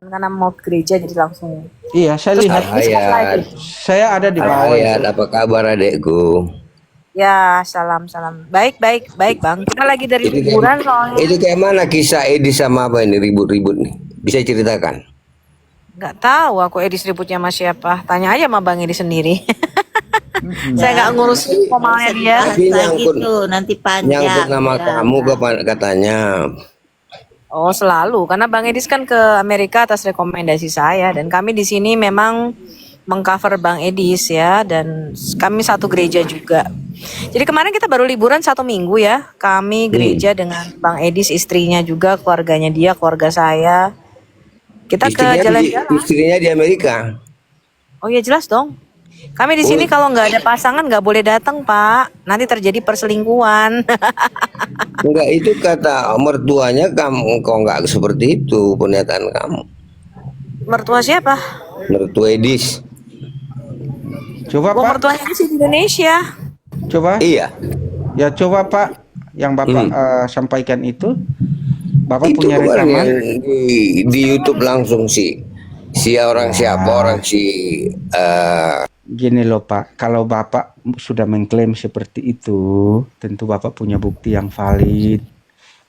karena mau ke gereja jadi langsung. Iya, saya Terus lihat. Al-Hayat. Saya ada di bawah Al-Hayat, itu. apa kabar adekku? Ya, salam. Baik, Bang. Kita lagi dari Itu liburan kayak, soalnya. itu kayak mana kisah Edi sama apa ini ribut-ribut nih? Bisa ceritakan? Nggak tahu aku Edis ributnya sama siapa. Tanya aja sama Bang Edi sendiri. Saya nggak ngurus formalnya dia. Tapi nyangkut, gitu nanti nyangkut panjang nama ya. kamu katanya. Oh, selalu. Karena Bang Edis kan ke Amerika atas rekomendasi saya. Dan kami di sini memang mengcover Bang Edis ya. Dan kami satu gereja juga. Jadi kemarin kita baru liburan 1 minggu ya. Kami gereja dengan Bang Edis, istrinya juga, keluarganya dia, keluarga saya. Kita ke jalan-jalan. Istrinya di Amerika. Oh ya jelas dong. Kami di sini kalau nggak ada pasangan nggak boleh datang Pak. Nanti terjadi perselingkuhan. Enggak, itu kata mertuanya kamu kok nggak seperti itu pernyataan kamu. Mertua siapa? Mertua Edis. Coba Oh, Pak, mertuanya di Indonesia. coba. Iya. Ya coba Pak, yang Bapak sampaikan itu. Bapak Itu punya kemarin rekaman. yang di YouTube langsung si orang siapa orang si Gini loh Pak, kalau Bapak sudah mengklaim seperti itu, tentu Bapak punya bukti yang valid.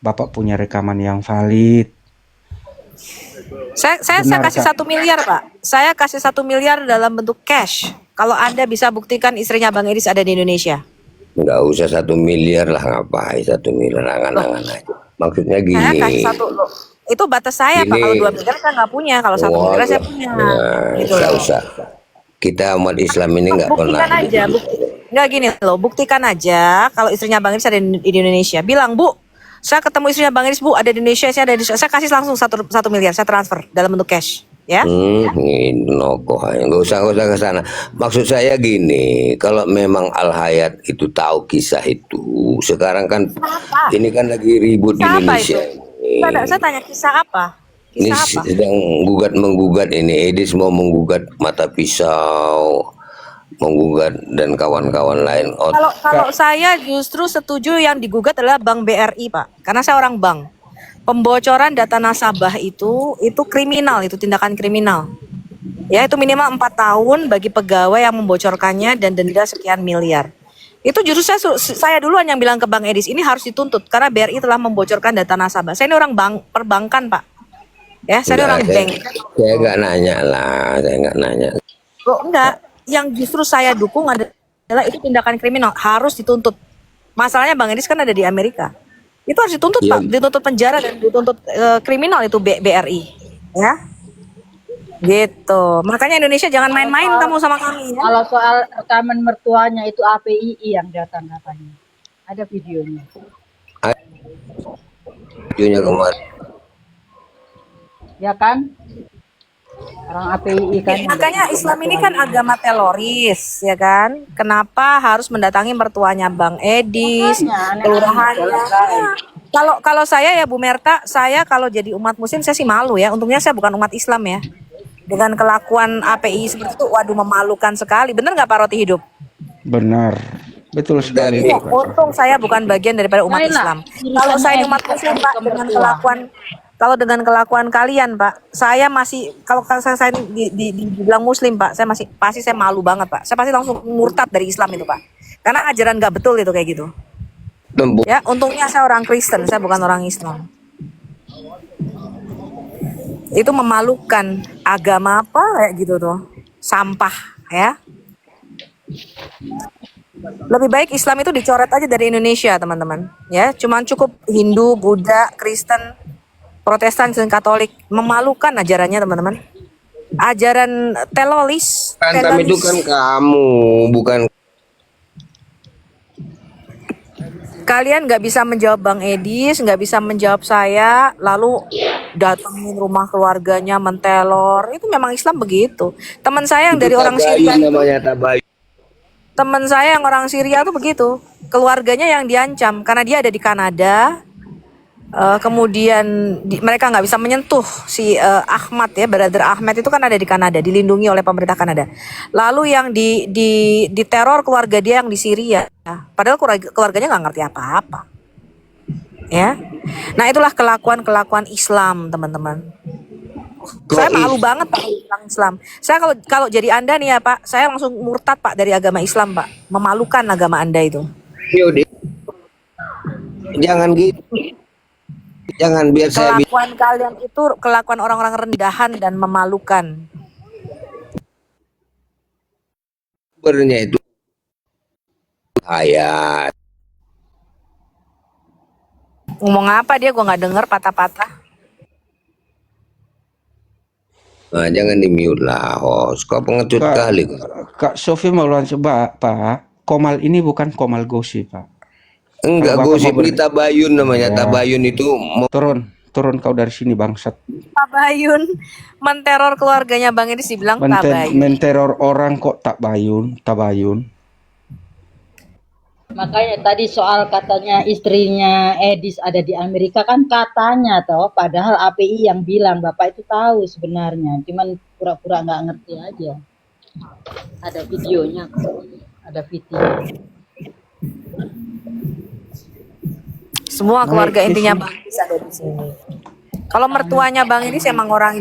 Bapak punya rekaman yang valid. Saya Benar, kasih Kak. 1 miliar Pak. Saya kasih 1 miliar dalam bentuk cash. Kalau Anda bisa buktikan istrinya Bang Edis ada di Indonesia. nggak usah 1 miliar lah, ngapain 1 miliar, angan-angan aja. Maksudnya Saya kasih gini. 1 loh. Itu batas saya Pak. Ini- Kalau 2 miliar saya nggak punya. Kalau 1 miliar saya punya. Gitu nggak loh. usah. Kita umat Islam ini nggak pernah. Buktikan aja, nggak gini loh, buktikan aja kalau istrinya Bang Edis ada di Indonesia. Bilang, Bu, saya ketemu istrinya Bang Edis, Bu, ada di Indonesia, saya ada di Indonesia. Saya kasih langsung 1 miliar, saya transfer dalam bentuk cash, ya. Ini nokoh, nggak usah ke sana. Maksud saya gini, kalau memang Al-Hayat itu tahu kisah itu, sekarang kan ini kan lagi ribut di Kisah apa Indonesia. itu? Saya tanya kisah apa? Ini Kisah apa? sedang menggugat ini. Edis mau menggugat Mata Pisau, menggugat dan kawan-kawan lain. Kalau saya justru setuju yang digugat adalah Bank BRI, Pak. Karena saya orang bank. Pembocoran data nasabah itu kriminal, itu tindakan kriminal. Ya, itu minimal 4 tahun bagi pegawai yang membocorkannya dan denda sekian miliar. Itu justru saya duluan yang bilang ke Bang Edis, ini harus dituntut karena BRI telah membocorkan data nasabah. Saya ini orang perbankan, Pak. Ya, saya ini orang bank. Saya nggak nanya lah, saya nggak nanya. Oh, enggak. Yang justru saya dukung adalah itu tindakan kriminal, harus dituntut. Masalahnya Bang Edis kan ada di Amerika. Itu harus dituntut, Iya. Pak. Dituntut penjara dan dituntut kriminal itu BRI. Ya. Gitu. Makanya Indonesia jangan main-main kamu sama kami ya. Kalau soal rekaman mertuanya itu APII yang datang katanya. Ada videonya. Videonya kemarin. Ya kan? Orang APII kan. Makanya Islam ini kan agama teroris, ya kan? Kenapa harus mendatangi mertuanya Bang Edis, kelurahannya? Kalau saya ya Bu Merta, saya kalau jadi umat Muslim saya sih malu ya. Untungnya saya bukan umat Islam ya. Dengan kelakuan API seperti itu, waduh memalukan sekali. Bener nggak Pak Roti Hidup? Benar. Betul sekali. Iya, Bapak. untung saya bukan bagian daripada umat Islam. Kalau saya umat Muslim Pak, dengan kelakuan kalian Pak, saya masih kalau saya dibilang Muslim Pak, saya pasti saya malu banget Pak. Saya pasti langsung murtad dari Islam itu Pak. Karena ajaran nggak betul itu kayak gitu. Ya, untungnya saya orang Kristen, saya bukan orang Islam. Itu memalukan, agama apa kayak gitu tuh, sampah ya. Lebih baik Islam itu dicoret aja dari Indonesia teman-teman ya. Cuman cukup Hindu, Buddha, Kristen, Protestan, dan Katolik. Memalukan ajarannya teman-teman. Ajaran teroris. Tapi itu kan kamu, bukan. Kalian nggak bisa menjawab Bang Edis, nggak bisa menjawab saya, lalu datengin rumah keluarganya mentelor. Itu memang Islam begitu. Teman saya yang dari orang Syria, Namanya tabayun. teman saya yang orang Syria tuh begitu. Keluarganya yang diancam karena dia ada di Kanada. Kemudian mereka nggak bisa menyentuh si Ahmad ya, brother Ahmad itu kan ada di Kanada, dilindungi oleh pemerintah Kanada. Lalu yang di teror keluarga dia yang di Syria, padahal keluarganya nggak ngerti apa-apa, ya. Nah itulah kelakuan Islam teman-teman. Saya Kok malu is banget Pak orang Islam. Saya kalau kalau jadi Anda nih ya Pak, saya langsung murtad Pak dari agama Islam Pak. Memalukan agama Anda itu. Yaudah, jangan gitu, jangan biar saya Kelakuan kalian itu kelakuan orang-orang rendahan dan memalukan. sumbernya itu ayat. Ngomong apa dia? Gua nggak denger patah-patah. Nah, jangan di mute lah, host. Kau pengecut Kak, kali. Kak Sofi mau langsung Pak. Komal ini bukan komal gosip, Pak. Kalau Enggak, Bapak mau gosip ini tabayun namanya. ya, Tabayun itu turun kau dari sini bangsat. Tabayun menteror keluarganya Bang Edis dibilang tabayun. Menteror orang kok tabayun. Makanya tadi soal katanya istrinya Edis ada di Amerika kan katanya toh, padahal API yang bilang Bapak itu tahu sebenarnya, cuman pura-pura nggak ngerti aja. Ada videonya, ada video. Semua keluarga Naik intinya sini. Bang Edis ada di sini. Kalau mertuanya Bang Edis emang orang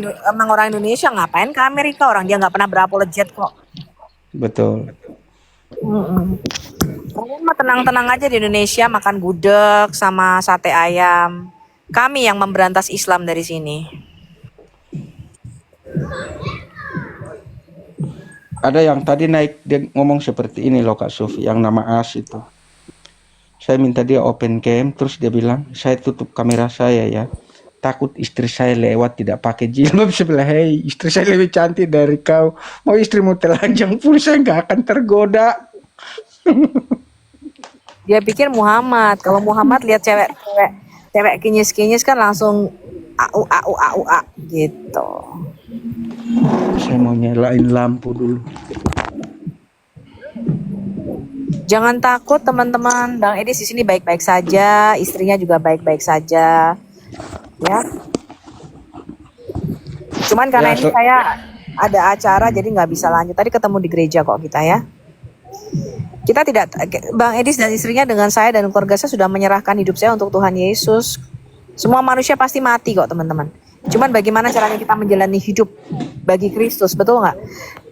Indonesia, ngapain ke Amerika, orang dia nggak pernah berapologet kok. Betul. Kalian mah tenang-tenang aja di Indonesia, makan gudeg sama sate ayam. Kami yang memberantas Islam dari sini. Ada yang tadi naik dia ngomong seperti ini loh Kak Sofi, yang nama As itu. Saya minta dia open cam, terus dia bilang, saya tutup kamera saya ya. Takut istri saya lewat tidak pakai jilbab. Sebelah, hei, istri saya lebih cantik dari kau. Mau istrimu telanjang pun saya nggak akan tergoda. Dia pikir Muhammad. Kalau Muhammad lihat cewek kinyis-kinyis kan langsung au gitu. Saya mau nyalain lampu dulu. Jangan takut teman-teman, Bang Edis di sini baik-baik saja, istrinya juga baik-baik saja, ya. Cuman karena Ya, ini saya ada acara jadi nggak bisa lanjut. Tadi ketemu di gereja kok kita ya. Kita tidak, Bang Edis dan istrinya dengan saya dan keluarga saya sudah menyerahkan hidup saya untuk Tuhan Yesus. Semua manusia pasti mati kok teman-teman. Cuman bagaimana caranya kita menjalani hidup bagi Kristus, betul nggak?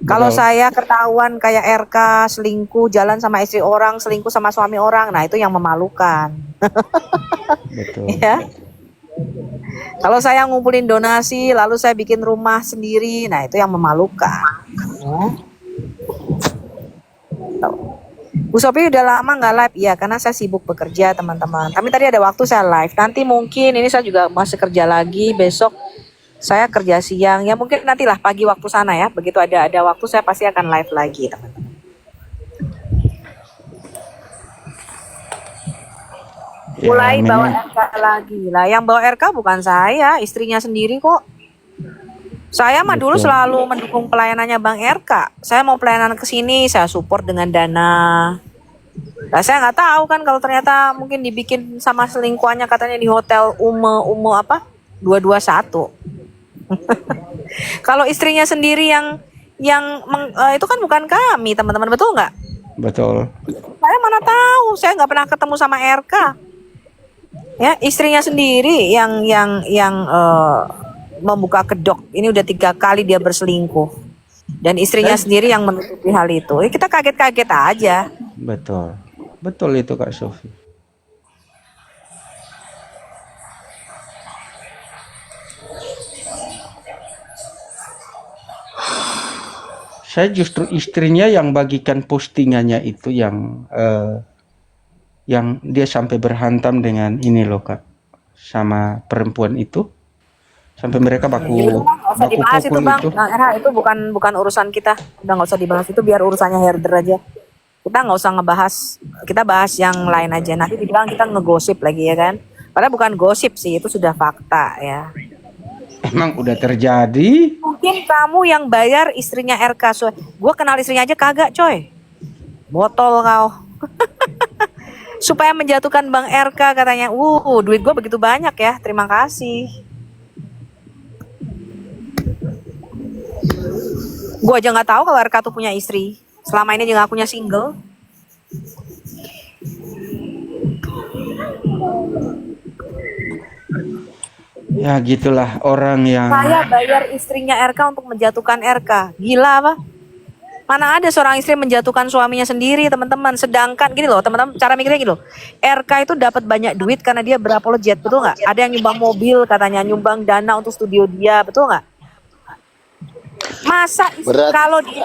Kalau Betul. saya ketahuan kayak RK selingkuh, jalan sama istri orang, selingkuh sama suami orang, nah itu yang memalukan. Betul. Ya. Kalau saya ngumpulin donasi, lalu saya bikin rumah sendiri, nah itu yang memalukan. Bu Sophie udah lama nggak live, ya karena saya sibuk bekerja teman-teman. Tapi tadi ada waktu saya live. Nanti mungkin ini saya juga masih kerja lagi. Besok saya kerja siang. Ya mungkin nantilah pagi waktu sana ya. Begitu ada waktu saya pasti akan live lagi teman-teman. Mulai Ya, bawa memang RK lagi lah. Yang bawa RK bukan saya, istrinya sendiri kok. Saya mah dulu betul. selalu mendukung pelayanannya Bang RK. Saya mau pelayanan ke sini, saya support dengan dana. Nah, saya nggak tahu kan kalau ternyata mungkin dibikin sama selingkuhannya katanya di hotel Ume apa? 221. Kalau istrinya sendiri yang itu kan bukan kami, teman-teman, betul nggak? Betul. Saya mana tahu, saya nggak pernah ketemu sama RK. Ya, istrinya sendiri yang membuka kedok. Ini udah 3 kali dia berselingkuh. Dan istrinya sendiri yang menutupi hal itu. Ya, kita kaget-kaget aja. Betul. Betul itu Kak Sofi. Saya justru istrinya yang bagikan postingannya itu yang dia sampai berhantam dengan ini loh Kak, sama perempuan itu, sampai mereka Nggak usah dibahas itu pukul Bang. itu. Nah, Era, itu bukan urusan kita. Udah nggak usah dibahas itu, biar urusannya herder aja. Kita nggak usah ngebahas. Kita bahas yang lain aja. Nanti dibilang kita ngegosip lagi ya kan. Padahal bukan gosip sih, itu sudah fakta ya. Emang udah terjadi. Mungkin kamu yang bayar istrinya RK. Gue kenal istrinya aja kagak coy. Botol kau. Supaya menjatuhkan Bang RK katanya. Duit gue begitu banyak ya. Terima kasih. Gue aja nggak tahu kalau RK tuh punya istri. Selama ini juga akunya single. Ya gitulah orang yang Saya bayar istrinya RK untuk menjatuhkan RK. Gila apa? Mana ada seorang istri menjatuhkan suaminya sendiri, teman-teman. Sedangkan gini loh, teman-teman, cara mikirnya gini loh. RK itu dapat banyak duit karena dia berapologet, betul nggak? Ada yang nyumbang mobil, katanya nyumbang dana untuk studio dia, betul nggak? Masa Berat, kalau dia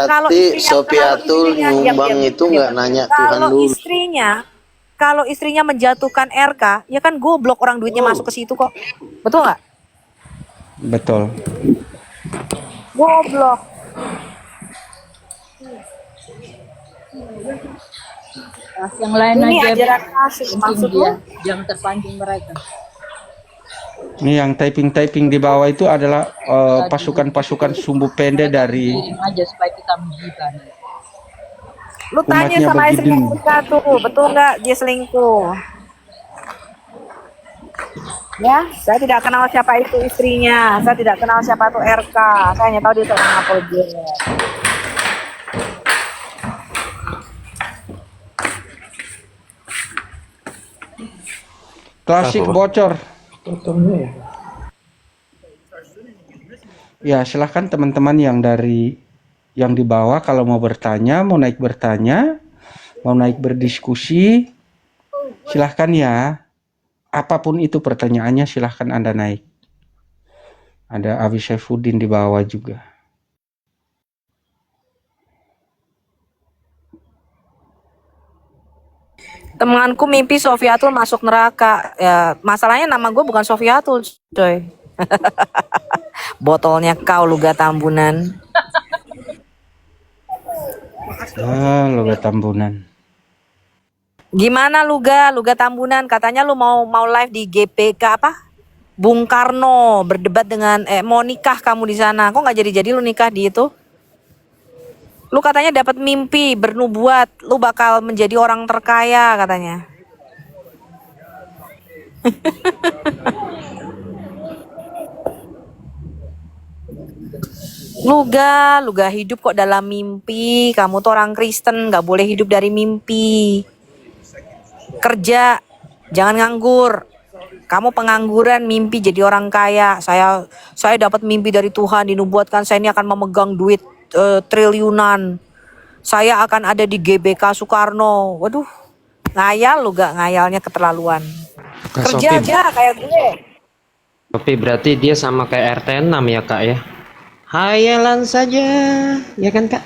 kalau berarti Sofiatul diam, nyumbang diam, itu diam. nggak nanya Tuhan Kalau dulu. istrinya menjatuhkan RK, ya kan goblok orang duitnya masuk ke situ kok. Betul nggak? betul. Goblok. Yang lain Ini aja ajaran kasih penting maksud dia, lu? jangan terpancing mereka. Ini yang typing-typing di bawah itu adalah pasukan-pasukan sumbu pendek Mereka dari kirim aja supaya kita menjiban. Lu tanya umatnya sama istrinya Begidin. RK tuh, betul nggak dia selingkuh? Ya, saya tidak kenal siapa itu istrinya, saya tidak kenal siapa itu RK, saya hanya tahu dia seorang apologet. Klasik bocor. Ya silahkan teman-teman yang di bawah kalau mau bertanya, mau naik bertanya, mau naik berdiskusi, silahkan ya. Apapun itu pertanyaannya silahkan Anda naik. Ada Abi Saifuddin di bawah juga. Temanku mimpi Sofiatul masuk neraka. Ya, masalahnya nama gue bukan Sofiatul, coy. Botolnya kau Luga Tambunan. Logat Tambunan. Gimana Luga Tambunan? Katanya lu mau live di GPK apa? Bung Karno berdebat dengan mau nikah kamu di sana. Kok nggak jadi lu nikah di itu? Lu katanya dapat mimpi bernubuat, lu bakal menjadi orang terkaya katanya. Luga hidup kok dalam mimpi. Kamu tuh orang Kristen, nggak boleh hidup dari mimpi. Kerja, jangan nganggur. Kamu pengangguran, mimpi jadi orang kaya. Saya dapat mimpi dari Tuhan, dinubuatkan saya ini akan memegang duit triliunan. Saya akan ada di GBK Soekarno. Waduh, ngayal lu gak, ngayalnya keterlaluan. Kak Kerja Sofi, aja kayak gue. Sofi berarti dia sama kayak RT6 ya kak ya? Hayalan saja, ya kan kak?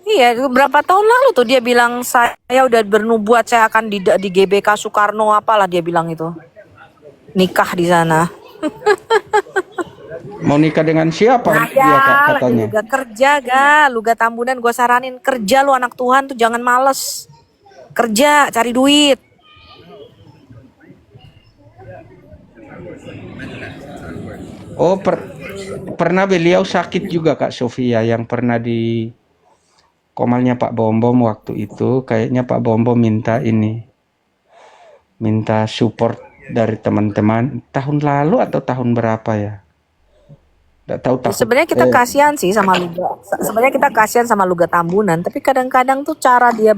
Iya, berapa tahun lalu tuh dia bilang saya udah bernubuat saya akan di GBK Soekarno apalah dia bilang itu. Nikah di sana. Mau nikah dengan siapa dia Ngayal, katanya? juga kerja Luga Tambunan gue saranin kerja lu anak Tuhan tuh jangan males. Kerja, cari duit. Oh, pernah beliau sakit juga Kak Sofia yang pernah di komalnya Pak Bombom waktu itu. Kayaknya Pak Bombom minta support dari teman-teman tahun lalu atau tahun berapa ya? Nggak tahu takut. Sebenarnya kita kasihan sih sama Luga. Sebenarnya kita kasihan sama Luga Tambunan, tapi kadang-kadang tuh cara dia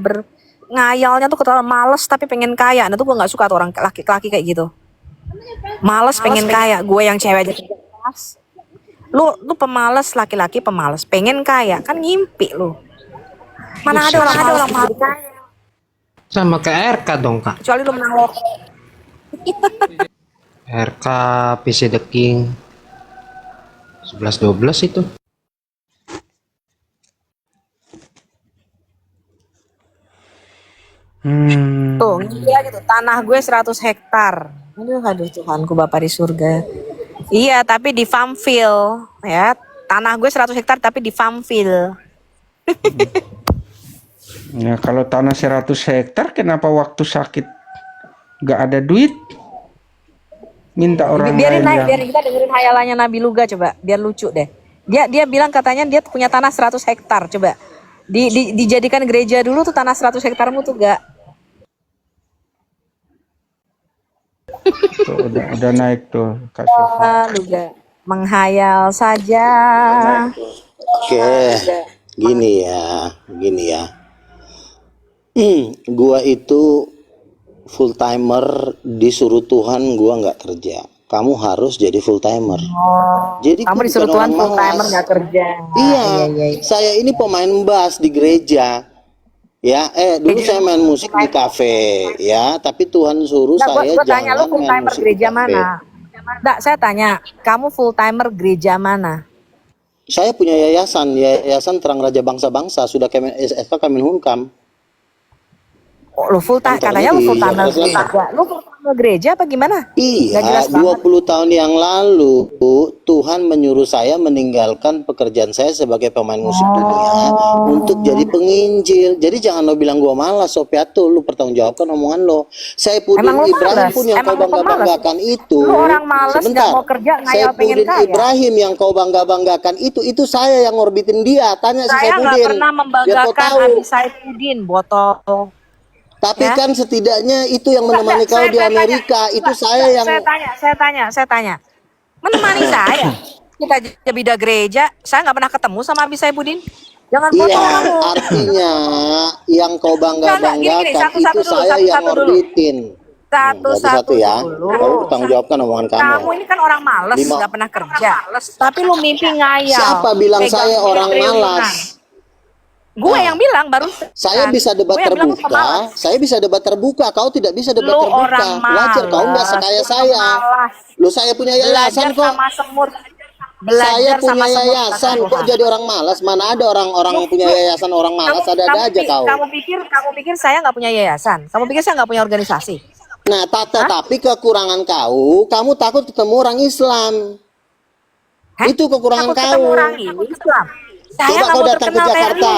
ngayalnya tuh keterlaluan males tapi pengen kaya. Nah tuh gue nggak suka tuh orang laki-laki kayak gitu. Males pengen kaya, gue yang cewek aja kerja keras. Lu pemalas, laki-laki pemalas, pengen kaya kan ngimpi lu. Mana ada orang malas kaya. Sama kayak RK dong kak. Kecuali lu menang lotre. RK PC The King 11-12 itu. Tuh, iya gitu. Tanah gue 100 hektar. Aduh Tuhanku Bapa di surga. Iya, tapi di Farmville ya. Tanah gue 100 hektar tapi di Farmville. Ya, kalau tanah 100 hektar kenapa waktu sakit nggak ada duit? Minta orang Biarin lain naik, yang... biarin kita dengerin hayalannya Nabi Luga coba, biar lucu deh. Dia bilang katanya dia punya tanah 100 hektar, coba. Dijadikan gereja dulu tuh tanah 100 hektarmu tuh gak? Tuh, udah naik tuh Kak Sofia. Luga menghayal saja. Oke, gini ya. Gua itu full timer disuruh Tuhan gua nggak kerja. Kamu harus jadi full timer. Jadi Kamu gua disuruh bukan Tuhan orang full timer malas. nggak kerja. Iya, Iya. saya ini pemain bass di gereja. Ya, dulu saya main musik di kafe, ya. Tapi Tuhan suruh Nggak, saya gua tanya lu jangan full main timer musik di gereja kafe. mana? Nggak, saya tanya, kamu full timer gereja mana? Saya punya yayasan Terang Raja Bangsa-Bangsa, sudah SK Kemenhumkam. Oh, lu full time, Kantornya katanya lu di full timer Jakarta Selatan. gereja. Lu full timer gereja apa gimana? Nggak jelas Iya, banget. 20 tahun yang lalu Tuhan menyuruh saya meninggalkan pekerjaan saya sebagai pemain musik dunia untuk jadi penginjil. Jadi jangan lo bilang gua malas, Sopiatul, lu pertanggungjawabkan omongan lo. Saipudin Emang lu Ibrahim malas? pun yang Emang kau lu pemalas? bangga-banggakan itu. Lu orang malas nggak Sebentar. mau kerja ngayal pengen Saipudin kaya. Ibrahim yang kau bangga-banggakan itu saya yang ngorbitin dia. Tanya si Saya nggak Saipudin. pernah Biar kau membanggakan tahu. Abi Saipudin, botol. Tapi Ya. kan setidaknya itu yang Enggak, menemani kau saya di tanya. Amerika. Itu Enggak, saya yang saya tanya. Menemani saya. Kita jadi bida gereja, saya nggak pernah ketemu sama Abi Saipudin. Jangan Iya, foto kamu. artinya yang kau Enggak, gini, bangga-banggakan satu-satu itu dulu, saya yang satu-satu dulu. ngorbitin. Satu-satu ya. dulu. Baru bertanggung jawabkan omongan kamu. Kamu ini kan orang malas, Lima- nggak pernah kerja. Tapi lu mimpi ngayal. Siapa bilang pegang saya duit orang triliunan. malas? Gue Nah, yang bilang baru. Saya bisa debat terbuka, saya bisa debat terbuka, kau tidak bisa debat Lu terbuka. orang Wajar kau nggak malas, sekaya lu saya. malas. Lu saya punya Belajar yayasan kok. sama semut. Saya Belajar punya sama semut, yayasan kata kok Tuhan. jadi orang malas? Mana ada orang-orang punya yayasan orang malas? Ada-ada aja kau. Kamu pikir saya nggak punya yayasan? Kamu pikir saya nggak punya organisasi? Nah, tapi kekurangan kamu takut ketemu orang Islam. Hah? Itu kekurangan Takut ketemu kau. orang Islam. Saya Coba nggak kau mau datang ke terkenal kayak Jakarta.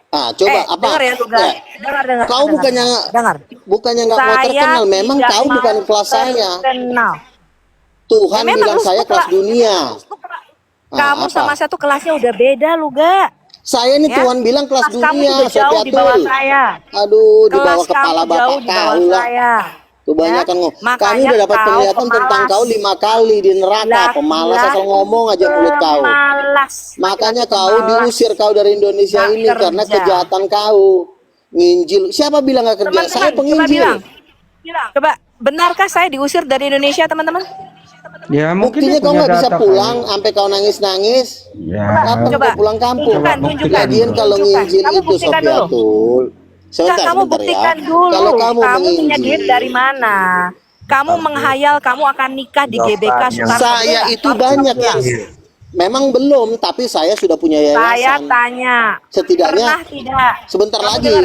lu. Coba apa? Dengar ya, Luga. Dengar. Kau Dengar. bukannya nggak mau Saya terkenal, memang tidak kau mau bukan kelas saya. terkenal. Tuhan Ya, memang bilang lu saya kelas dunia. Kamu apa? sama saya tuh kelasnya udah beda, Luga. Saya ini Ya? Tuhan bilang kelas Kelas kamu dunia, juga jauh di bawah Sopiatul. saya. Aduh, di Kelas bawah kepala kamu jauh bapak di bawah kau lah. saya. Kebanyakan ngomong. Kami Makanya udah dapat kau penglihatan tentang pemalas. kau 5 kali di neraka. Pemalas asal ngomong aja mulut kau. Pemalas. Makanya kau Pemalas. diusir kau dari Indonesia Nggak ini karena kerja. kejahatan kau. Nginjil. Siapa bilang gak kerja? Teman-teman, Saya coba penginjil. bilang. Coba, benarkah saya diusir dari Indonesia, teman-teman? Ya mungkin Buktinya dia kau punya nggak bisa data pulang kali. sampai kau nangis-nangis. Ya. Kapan Coba. kau pulang kampung? Tunjukkan. Lagian kalau Tunjukkan. nginjil Kamu itu buktikan dulu. Sopiatul. Sebentar, Kamu sebentar ya. buktikan dulu. Kalau kamu punya menginjil, duit dari mana? Kamu menghayal kamu akan nikah di GBK Soekarno. saya itu banyak yang memang belum, tapi saya sudah punya Saya yayasan. tanya, Setidaknya pernah tidak? sebentar Kamu lagi. dengar,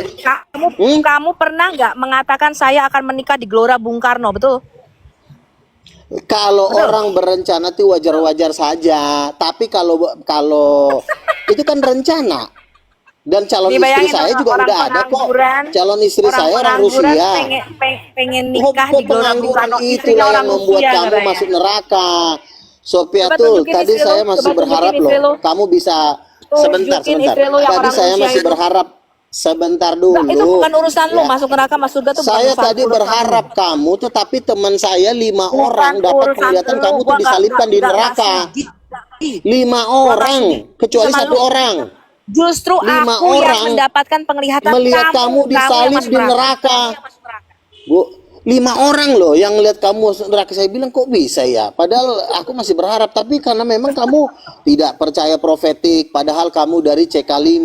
kamu pernah nggak mengatakan saya akan menikah di Gelora Bung Karno, betul? Kalau orang berencana itu wajar-wajar saja, tapi kalau itu kan rencana. Dan calon istri Dibayangin saya juga orang udah ada kok. pengangguran, Calon istri saya orang pengangguran Rusia. pengen nikah di Gelora Bung Pengangguran Karno, istrinya itulah orang yang membuat Rusia kamu katanya. masuk neraka. Coba Sopiatul, tunjukin tadi istri saya lu, masih coba berharap tunjukin istri loh. lu. Kamu bisa sebentar. Tunjukin istri lu yang Tadi orang saya Rusia masih itu. berharap sebentar Nggak, itu dulu. bukan urusan lu, Ya. masuk neraka masuk surga tuh bukan Saya urusan tadi berharap kamu, tetapi teman saya 5 Bukan orang dapat urusan penglihatan lu, kamu gua tuh nggak- disalibkan di nggak neraka. ngasih. 5 orang, kecuali Sama 1 lu. orang. Justru 5 aku yang orang mendapatkan penglihatan melihat kamu yang disalib masuk di neraka. Bu, 5 orang loh yang lihat kamu masuk neraka. Saya bilang kok bisa ya? Padahal aku masih berharap, tapi karena memang kamu tidak percaya profetik, padahal kamu dari CK5.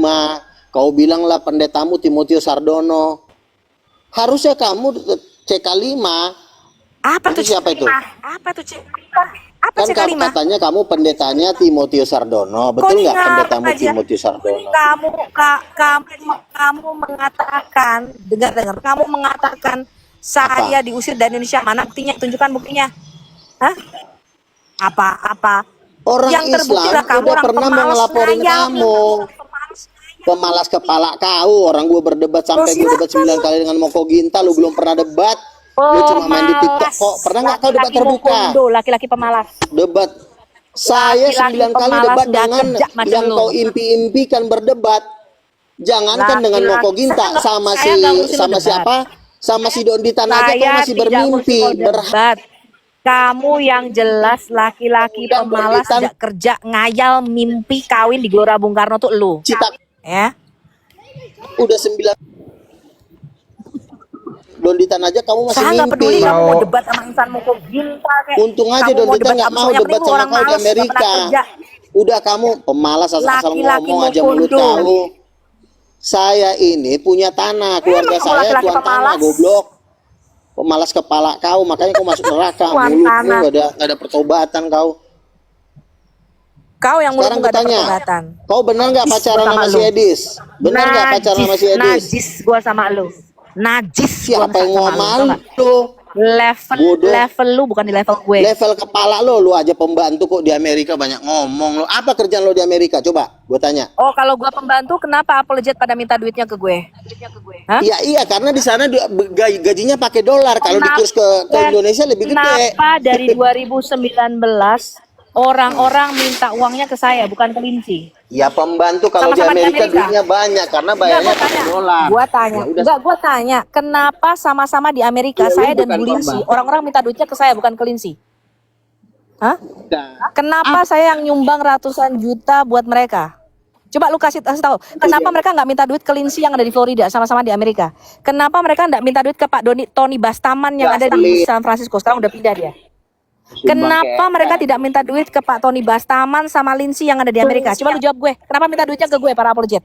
Kau bilanglah pendetamu Timotius Sardono. Harusnya kamu CK5. Apa tuh Itu siapa itu? Apa tuh Apa Kan CK5? katanya kamu pendetanya Timotius Sardono. Betul nggak ingat pendetamu aja? Timotius Sardono? Kamu mengatakan, dengar, kamu mengatakan saya diusir dari Indonesia. Mana buktinya? Tunjukkan buktinya. Hah? Apa? Orang Yang terbukti Islam lah kamu udah orang pernah pemalas ngelaporin ngayal. kamu. Pemalas kepala kau. Orang gue berdebat sampai gue debat 9 kali dengan Moko Ginta. Lu belum pernah debat. Lu cuma main di TikTok kok. Pernah nggak kau debat Laki-laki terbuka? Mokondo, laki-laki pemalas. Debat. Saya Laki-laki 9 kali pemalas debat nggak dengan kerja macam yang lu. kau impi-impikan berdebat. Jangankan dengan Laki-laki- Moko Ginta, sama saya nggak ngurusin sama debat. siapa? Sama si Dondita aja kau Saya masih tidak bermimpi. ngurusin debat. Kamu yang jelas laki-laki Dan pemalas berbitan- tidak kerja, ngayal mimpi kawin di Gelora Bung Karno tuh lu. Cita Ya. udah 9 Donditan aja kamu masih Saya nggak peduli mimpi. kamu mau Kalau debat sama insan Moko Ginta kayak. Untung aja Kamu mau Donditan debat nggak apa mau yang penting debat lu sama orang kau di malas, nggak pernah Amerika. kerja. Udah kamu pemalas asal Laki-laki ngomong aja mulut Mokondo. tahu. Saya ini punya tanah, keluarga Emang kamu saya laki-laki tuan tanah, pemalas? goblok. Pemalas kepala kau, makanya kau masuk neraka. Tuan Mulutmu tanah. nggak ada pertobatan kau. Kau yang Sekarang mulutmu nggak ada kutanya, pertobatan. kau benar nggak Najis pacaran gua sama sama si lu. Edis? Benar nggak pacaran sama si Edis? Najis gua sama lu. Najis gua Siapa yang sama lu. ngomong Tau nggak? lu? Level Bodoh. level lu bukan di level gue. Level kepala lu aja pembantu kok di Amerika banyak ngomong lu. Apa kerjaan lo di Amerika? Coba gue tanya. Oh, kalau gua pembantu, kenapa Apologet pada minta duitnya ke gue? Hah? Iya karena di sana gajinya pakai dolar. Kalau dikurs ke Indonesia lebih gede. Kenapa dari 2019 orang-orang minta uangnya ke saya, bukan ke Lindsay? Ya pembantu kalau di Sama-sama di Amerika Amerika. duitnya banyak karena bayarnya pakai dolar. Gua tanya. Ya udah. Enggak, gua tanya, kenapa sama-sama di Amerika Ya, saya lu dan bukan Bu Lindsay, korban. orang-orang minta duitnya ke saya, bukan ke Lindsay? Hah? Kenapa saya yang nyumbang ratusan juta buat mereka? Coba lu kasih tahu, kenapa mereka nggak minta duit ke Lindsay yang ada di Florida, sama-sama di Amerika? Kenapa mereka nggak minta duit ke Pak Tony Bastaman yang ada di San Francisco? Sekarang udah pindah dia. Kenapa mereka tidak minta duit ke Pak Tony Bastaman sama Lindsay yang ada di Amerika? Coba lu jawab gue. Kenapa minta duitnya ke gue, para apologet?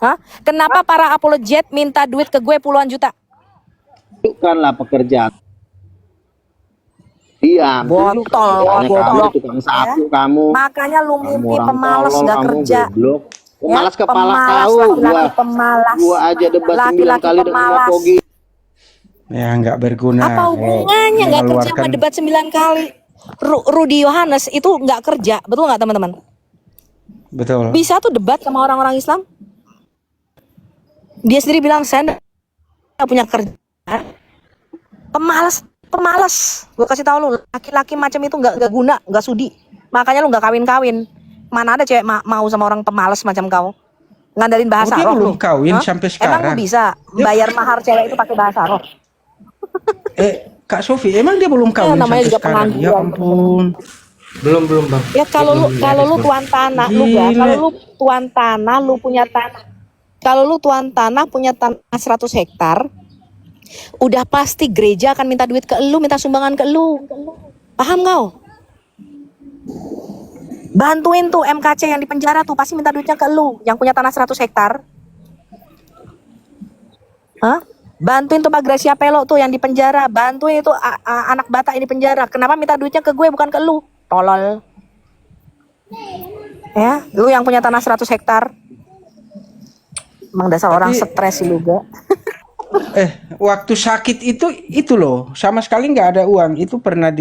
Hah? Kenapa para apologet minta duit ke gue puluhan juta? Bukanlah pekerjaan. Iya, Botol, kamu goblok. tukang sapu kamu. Makanya lu Kamu mimpi orang pemalas tolol, nggak kamu kerja. goblok. Pemalas Ya, kepala pemalas, kau. laki-laki pemalas. Gua aja debat 9 Laki-laki kali dengan pemalas. Mokogi. ya nggak berguna. Apa hubungannya nggak kerja sama mengeluarkan debat 9 kali? Rudy Yohanes itu nggak kerja, betul nggak teman-teman? betul. Bisa tuh debat sama orang-orang Islam. Dia sendiri bilang saya nggak punya kerja. Pemalas. Gue kasih tahu lu, laki-laki macam itu nggak guna, nggak sudi. Makanya lu nggak kawin-kawin. Mana ada cewek mau sama orang pemalas macam kau? Ngandelin bahasa dia roh belum lu. kawin Hah? sampai Emang lu sekarang. bisa bayar mahar cewek itu pakai bahasa roh? Kak Sofi, emang dia belum kawin namanya sampai juga sekarang? Ya pengangguran. ampun. Belum Bang. Ya kalau lu tuan tanah, lu Gile. kalau lu tuan tanah, lu punya tanah. Kalau lu tuan tanah punya tanah 100 hektar, udah pasti gereja akan minta duit ke lu, minta sumbangan ke lu. Paham kau? Bantuin tuh MKC yang di penjara tuh pasti minta duitnya ke lu yang punya tanah 100 hektar. Hah? Bantuin tuh Pak Gracia Pelo tuh yang di penjara, bantuin itu anak Batak yang di penjara. Kenapa minta duitnya ke gue bukan ke lu? Tolol. Ya, lu yang punya tanah 100 hektar. Emang dasar orang stres sih lu, ga? Waktu sakit itu loh, sama sekali nggak ada uang. Itu pernah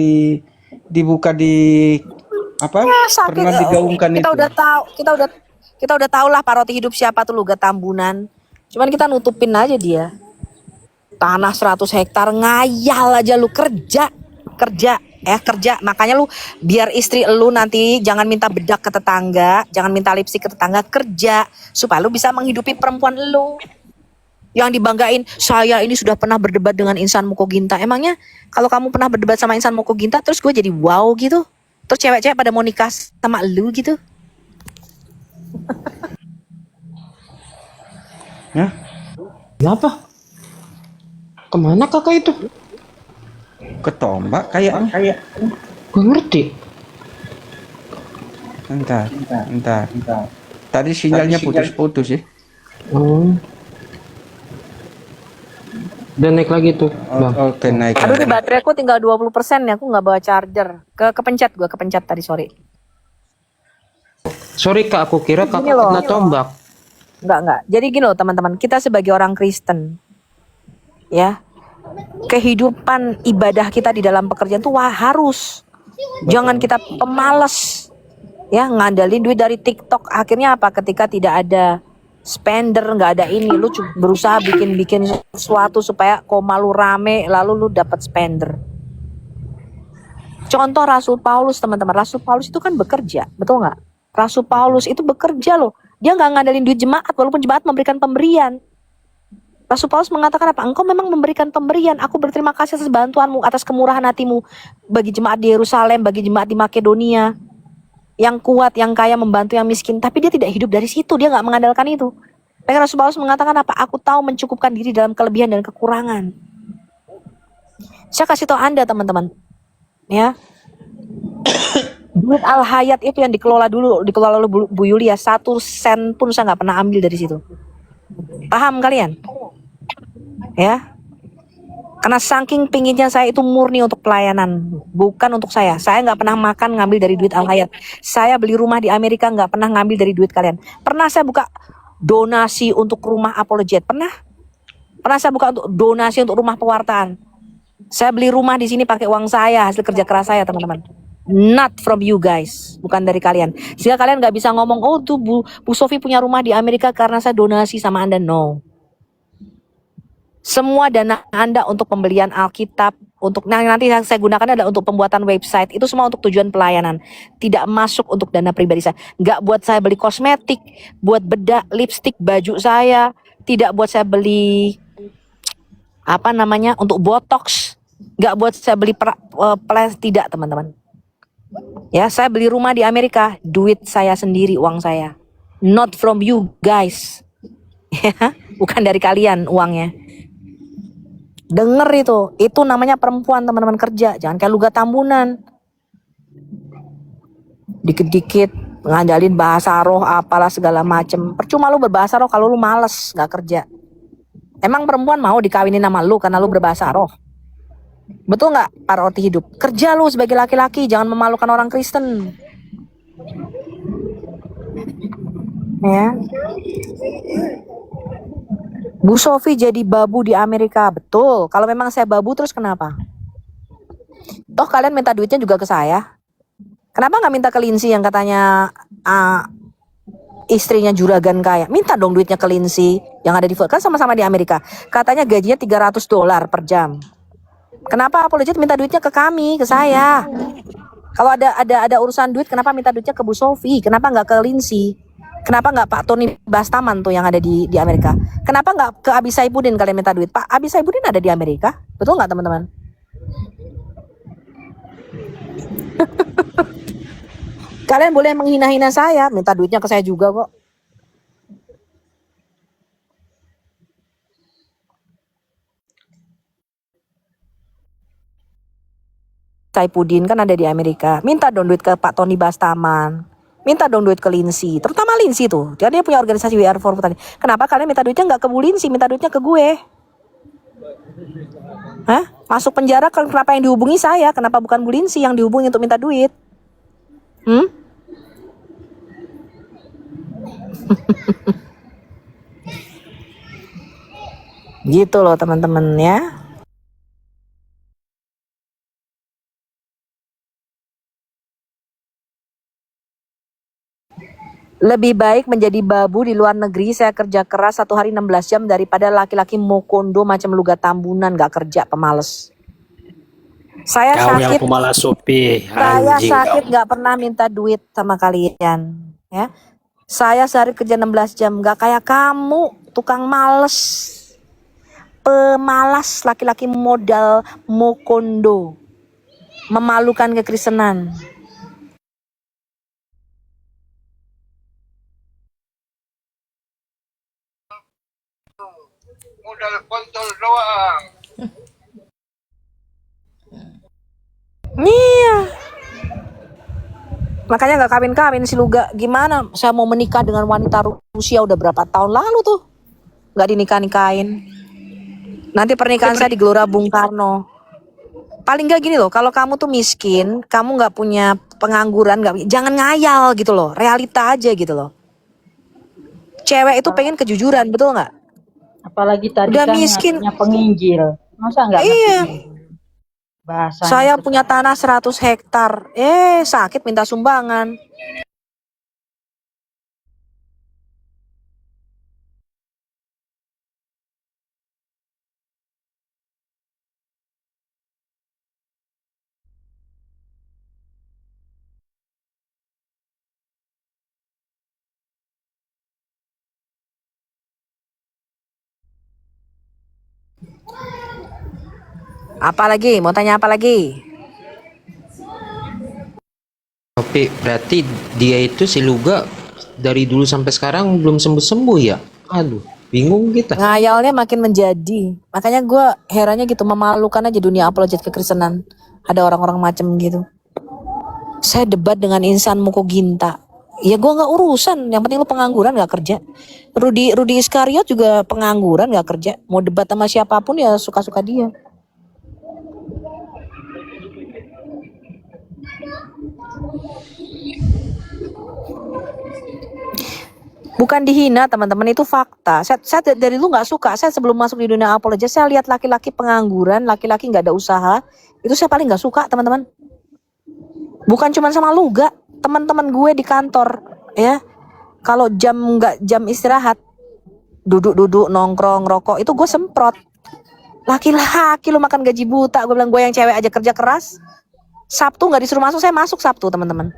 dibuka di apa? Ya, sakit. Pernah digaungkan kita itu. udah tahu, kita udah tahu lah Pak Roti Hidup siapa tuh lu, ga Tambunan. Cuman kita nutupin aja dia. Tanah 100 hektar ngayal aja lu, kerja. Makanya lu biar istri lu nanti jangan minta bedak ke tetangga, jangan minta lipstik ke tetangga, kerja supaya lu bisa menghidupi perempuan lu. Yang dibanggain, saya ini sudah pernah berdebat dengan Insan Mokoginta. Emangnya kalau kamu pernah berdebat sama Insan Mokoginta terus gue jadi wow gitu? Terus cewek-cewek pada mau nikah sama lu gitu? Ya, Kenapa? Kemana kakak itu? ketombak kayaknya. Gak ngerti. Entar. Tadi sinyalnya putus-putus ya. Dan naik lagi tuh, Bang. Oke, naik. Aduh, di bateraiku tinggal 20% ya, aku nggak bawa charger. Kepencet tadi, sorry. Sorry Kak, aku kira kakak Gini loh. kena tombak. Enggak. Jadi gini loh teman-teman, kita sebagai orang Kristen, ya, kehidupan ibadah kita di dalam pekerjaan tuh harus. Jangan kita pemalas, ya, ngandalin duit dari TikTok. Akhirnya apa? Ketika tidak ada spender, nggak ada ini, lu berusaha bikin sesuatu supaya koma lu rame, lalu lu dapat spender. Contoh Rasul Paulus, teman-teman. Rasul Paulus itu kan bekerja, betul nggak? Rasul Paulus itu bekerja loh. Dia nggak ngandelin duit jemaat, walaupun jemaat memberikan pemberian. Rasul Paulus mengatakan apa? Engkau memang memberikan pemberian. Aku berterima kasih atas bantuanmu, atas kemurahan hatimu bagi jemaat di Yerusalem, bagi jemaat di Makedonia. Yang kuat, yang kaya membantu yang miskin. Tapi dia tidak hidup dari situ, dia nggak mengandalkan itu. Makanya Rasul Paulus mengatakan apa? Aku tahu mencukupkan diri dalam kelebihan dan kekurangan. Saya kasih tahu Anda teman-teman, ya. Duit Al Hayat itu yang dikelola oleh Bu Yulia, 1 sen pun saya nggak pernah ambil dari situ. Paham kalian? Ya. Karena saking pinginnya saya itu murni untuk pelayanan, bukan untuk saya. Saya nggak pernah makan ngambil dari duit Al Hayat. Saya beli rumah di Amerika nggak pernah ngambil dari duit kalian. Pernah saya buka donasi untuk rumah apologet? Pernah? Pernah saya buka untuk donasi untuk rumah pewartaan? Saya beli rumah di sini pakai uang saya, hasil kerja keras saya, teman-teman. Not from you guys, bukan dari kalian. Sehingga kalian nggak bisa ngomong, oh tuh Bu Sofi punya rumah di Amerika karena saya donasi sama Anda. No. Semua dana Anda untuk pembelian Alkitab, untuk nanti yang saya gunakan adalah untuk pembuatan website. Itu semua untuk tujuan pelayanan. Tidak masuk untuk dana pribadi saya. Nggak buat saya beli kosmetik, buat bedak, lipstick, baju saya. Tidak buat saya beli apa namanya untuk botox. Nggak buat saya beli tidak, teman-teman. Ya, saya beli rumah di Amerika, duit saya sendiri, uang saya. Not from you guys. Ya, bukan dari kalian uangnya. Denger itu namanya perempuan teman-teman kerja. Jangan kayak Luga Tambunan. Dikit-dikit ngandalin bahasa roh apalah segala macem. Percuma lu berbahasa roh kalau lu males gak kerja. Emang perempuan mau dikawinin sama lu karena lu berbahasa roh? Betul nggak para roti hidup? Kerja lu sebagai laki-laki, jangan memalukan orang Kristen. Ya. Bu Sofi jadi babu di Amerika, betul. Kalau memang saya babu terus kenapa? Toh kalian minta duitnya juga ke saya. Kenapa nggak minta ke Lindsay yang katanya istrinya juragan kaya? Minta dong duitnya ke Lindsay yang ada di kan sama-sama di Amerika. Katanya gajinya $300 per jam. Kenapa apologet minta duitnya ke kami, ke saya? Kalau ada urusan duit, kenapa minta duitnya ke Bu Sofi? Kenapa nggak ke Lindsay? Kenapa nggak Pak Tony Bastaman tuh yang ada di Amerika? Kenapa nggak ke Abi Saipudin kalian minta duit? Pak Abi Saipudin ada di Amerika, betul nggak teman-teman? Kalian boleh menghina-hina saya, minta duitnya ke saya juga kok. Saipudin kan ada di Amerika. Minta dong duit ke Pak Tony Bastaman. Minta dong duit ke Lindsay. Terutama Lindsay tuh. Dia punya organisasi We Are For tadi. Kenapa kalian minta duitnya nggak ke Bu Lindsay, minta duitnya ke gue? Hah? Masuk penjara kenapa yang dihubungi saya? Kenapa bukan Bu Lindsay yang dihubungi untuk minta duit? Gitu loh teman-teman ya. Lebih baik menjadi babu di luar negeri, saya kerja keras 1 hari 16 jam daripada laki-laki mokondo macam Luga Tambunan gak kerja, pemales. Saya Kau yang sakit, pemalas Sopi, saya anjing sakit kau. gak pernah minta duit sama kalian. Ya, saya sehari kerja 16 jam, gak kayak kamu, tukang males. Pemalas laki-laki modal mokondo. Memalukan kekristenan. Modal kontol doang. Iya. Makanya gak kawin-kawin si Luga. Gimana saya mau menikah dengan wanita Rusia udah berapa tahun lalu tuh. Gak dinikah-nikahin. Nanti pernikahan saya di Gelora Bung Karno. Paling gak gini loh, kalau kamu tuh miskin, kamu gak punya pengangguran, jangan ngayal gitu loh. Realita aja gitu loh. Cewek itu pengen kejujuran, betul gak? Apalagi tadi Udah kan miskin. ngasihnya penginjil. Masa nggak Iya. ngerti bahasanya? Saya punya tanah 100 hektar. Sakit minta sumbangan. Apa lagi? Mau tanya apa lagi? Sopi, berarti dia itu si Luga dari dulu sampai sekarang belum sembuh-sembuh ya? Aduh, bingung kita. Ngayalnya makin menjadi. Makanya gue herannya gitu, memalukan aja dunia apologet kekristenan. Ada orang-orang macam gitu. Saya debat dengan insan Muko Ginta. Ya gue nggak urusan, yang penting lu pengangguran nggak kerja. Rudi Iskariot juga pengangguran nggak kerja. Mau debat sama siapapun ya suka-suka dia. Bukan dihina teman-teman, itu fakta. Saya dari dulu nggak suka. Saya sebelum masuk di dunia apologet, saya lihat laki-laki pengangguran, laki-laki nggak ada usaha, itu saya paling nggak suka teman-teman. Bukan cuma sama lu, gak teman-teman gue di kantor ya. Kalau nggak jam istirahat, duduk nongkrong rokok, itu gue semprot. Laki-laki lu makan gaji buta, gue bilang gue yang cewek aja kerja keras. Sabtu nggak disuruh masuk, saya masuk Sabtu teman-teman.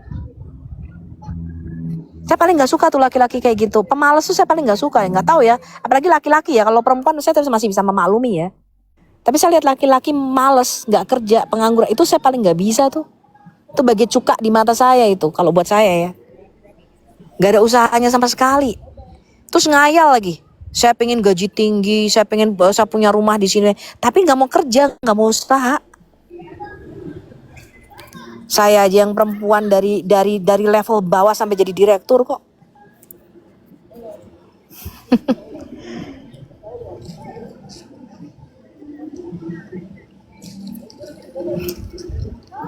Saya paling nggak suka tuh laki-laki kayak gitu. Pemalas tuh saya paling nggak suka ya. Nggak tahu ya. Apalagi laki-laki ya. Kalau perempuan saya masih bisa memaklumi ya. Tapi saya lihat laki-laki males, nggak kerja, pengangguran, itu saya paling nggak bisa tuh. Itu bagi cuka di mata saya itu. Kalau buat saya ya. Nggak ada usahanya sama sekali. Terus ngayal lagi. Saya pengen gaji tinggi, saya punya rumah di sini. Tapi nggak mau kerja, nggak mau usaha. Saya aja yang perempuan dari level bawah sampai jadi direktur kok.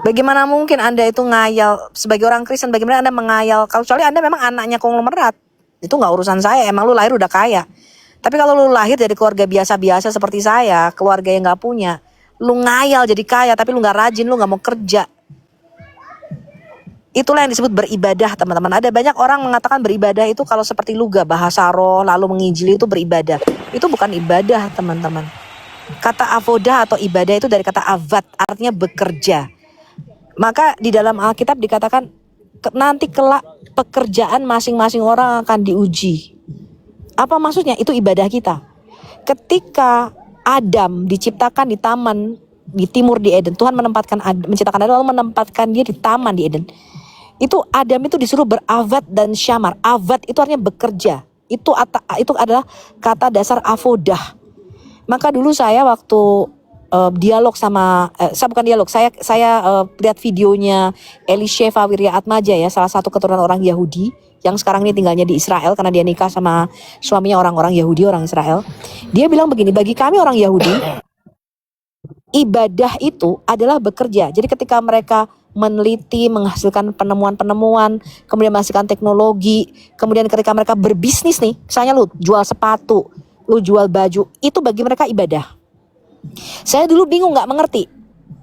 Bagaimana mungkin Anda itu ngayal sebagai orang Kristen? Bagaimana Anda mengayal? Kalau kecuali Anda memang anaknya konglomerat, itu nggak urusan saya. Emang lu lahir udah kaya. Tapi kalau lu lahir dari keluarga biasa-biasa seperti saya, keluarga yang nggak punya, lu ngayal jadi kaya, tapi lu nggak rajin, lu nggak mau kerja. Itulah yang disebut beribadah, teman-teman. Ada banyak orang mengatakan beribadah itu kalau seperti luga, bahasa roh, lalu menginjili itu beribadah. Itu bukan ibadah, teman-teman. Kata avodah atau ibadah itu dari kata avad, artinya bekerja. Maka di dalam Alkitab dikatakan nanti kelak pekerjaan masing-masing orang akan diuji. Apa maksudnya? Itu ibadah kita. Ketika Adam diciptakan di taman di timur di Eden, Tuhan menciptakan Adam lalu menempatkan dia di taman di Eden. Itu Adam itu disuruh beravad dan syamar. Avad itu artinya bekerja. Itu adalah kata dasar avodah. Maka dulu saya waktu dialog sama saya lihat videonya Elisheva Wirya Atmaja ya, salah satu keturunan orang Yahudi yang sekarang ini tinggalnya di Israel karena dia nikah sama suaminya orang-orang Yahudi, orang Israel. Dia bilang begini, bagi kami orang Yahudi, ibadah itu adalah bekerja. Jadi ketika mereka meneliti, menghasilkan penemuan-penemuan, kemudian menghasilkan teknologi, kemudian ketika mereka berbisnis nih, misalnya lu jual sepatu, lu jual baju, itu bagi mereka ibadah. Saya dulu bingung, gak mengerti,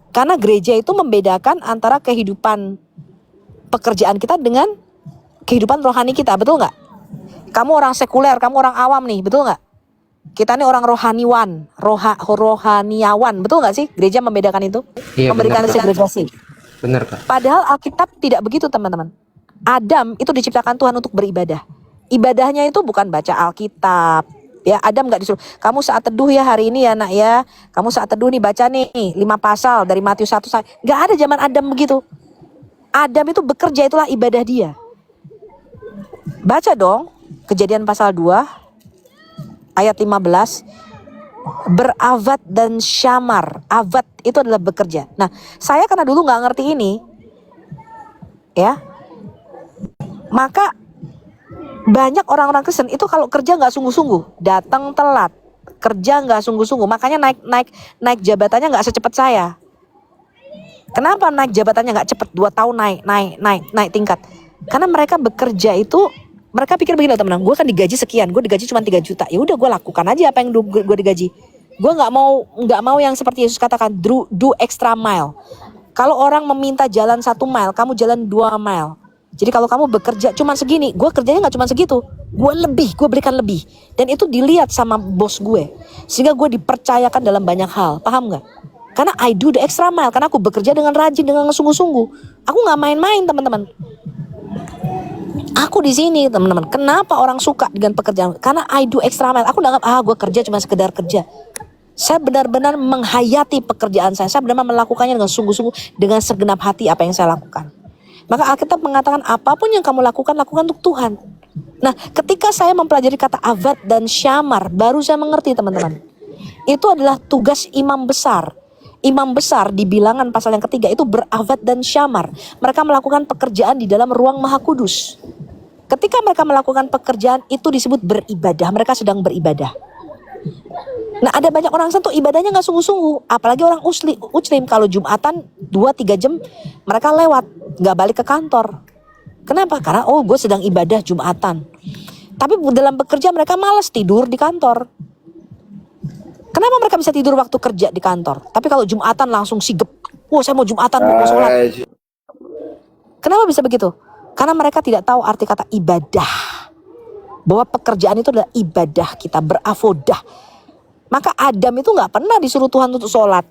karena gereja itu membedakan antara kehidupan pekerjaan kita dengan kehidupan rohani kita, betul gak? Kamu orang sekuler, kamu orang awam nih, betul gak? Kita nih orang rohaniawan, betul gak sih? Gereja membedakan itu, Iya, memberikan benar. segregasi. Benar, Kak. Padahal Alkitab tidak begitu, teman-teman. Adam itu diciptakan Tuhan untuk beribadah. Ibadahnya itu bukan baca Alkitab. Ya, Adam gak disuruh, kamu saat teduh ya hari ini ya nak ya. Kamu saat teduh nih baca nih 5 pasal dari Matius 1. Gak ada zaman Adam begitu. Adam itu bekerja, itulah ibadah dia. Baca dong Kejadian pasal 2 ayat 15. Beravad dan syamar. Avad itu adalah bekerja. Nah, saya karena dulu gak ngerti ini, ya, maka banyak orang-orang Kristen itu kalau kerja gak sungguh-sungguh, datang telat, kerja gak sungguh-sungguh, makanya naik jabatannya gak secepat saya. Kenapa naik jabatannya gak cepat? 2 tahun naik tingkat. Karena mereka bekerja itu, mereka pikir begini, teman-teman, gue kan digaji sekian, gue digaji cuma 3 juta. Ya udah, gue lakukan aja apa yang gue digaji. Gue nggak mau yang seperti Yesus katakan, do extra mile. Kalau orang meminta jalan 1 mile, kamu jalan 2 mile. Jadi kalau kamu bekerja cuma segini, gue kerjanya nggak cuma segitu, gue berikan lebih. Dan itu dilihat sama bos gue, sehingga gue dipercayakan dalam banyak hal. Paham nggak? Karena I do the extra mile, karena aku bekerja dengan rajin, dengan sungguh-sungguh. Aku nggak main-main, teman-teman. Aku di sini, teman-teman. Kenapa orang suka dengan pekerjaan? Karena I do extra mile. Aku nggak gue kerja cuma sekedar kerja. Saya benar-benar menghayati pekerjaan saya. Saya benar-benar melakukannya dengan sungguh-sungguh, dengan segenap hati apa yang saya lakukan. Maka Alkitab mengatakan apapun yang kamu lakukan untuk Tuhan. Nah, ketika saya mempelajari kata avad dan syamar, baru saya mengerti teman-teman. Itu adalah tugas imam besar. Imam besar di Bilangan pasal yang ketiga itu beravad dan syamar. Mereka melakukan pekerjaan di dalam ruang maha kudus. Ketika mereka melakukan pekerjaan itu disebut beribadah. Mereka sedang beribadah. Nah, ada banyak orang tuh ibadahnya gak sungguh-sungguh. Apalagi orang Muslim. Kalau Jumatan 2-3 jam mereka lewat, gak balik ke kantor. Kenapa? Karena gue sedang ibadah Jumatan. Tapi dalam bekerja mereka malas tidur di kantor. Kenapa mereka bisa tidur waktu kerja di kantor? Tapi kalau Jumatan langsung sigep. Saya mau Jumatan, mau sholat. Kenapa bisa begitu? Karena mereka tidak tahu arti kata ibadah. Bahwa pekerjaan itu adalah ibadah kita, berafodah. Maka Adam itu gak pernah disuruh Tuhan untuk sholat.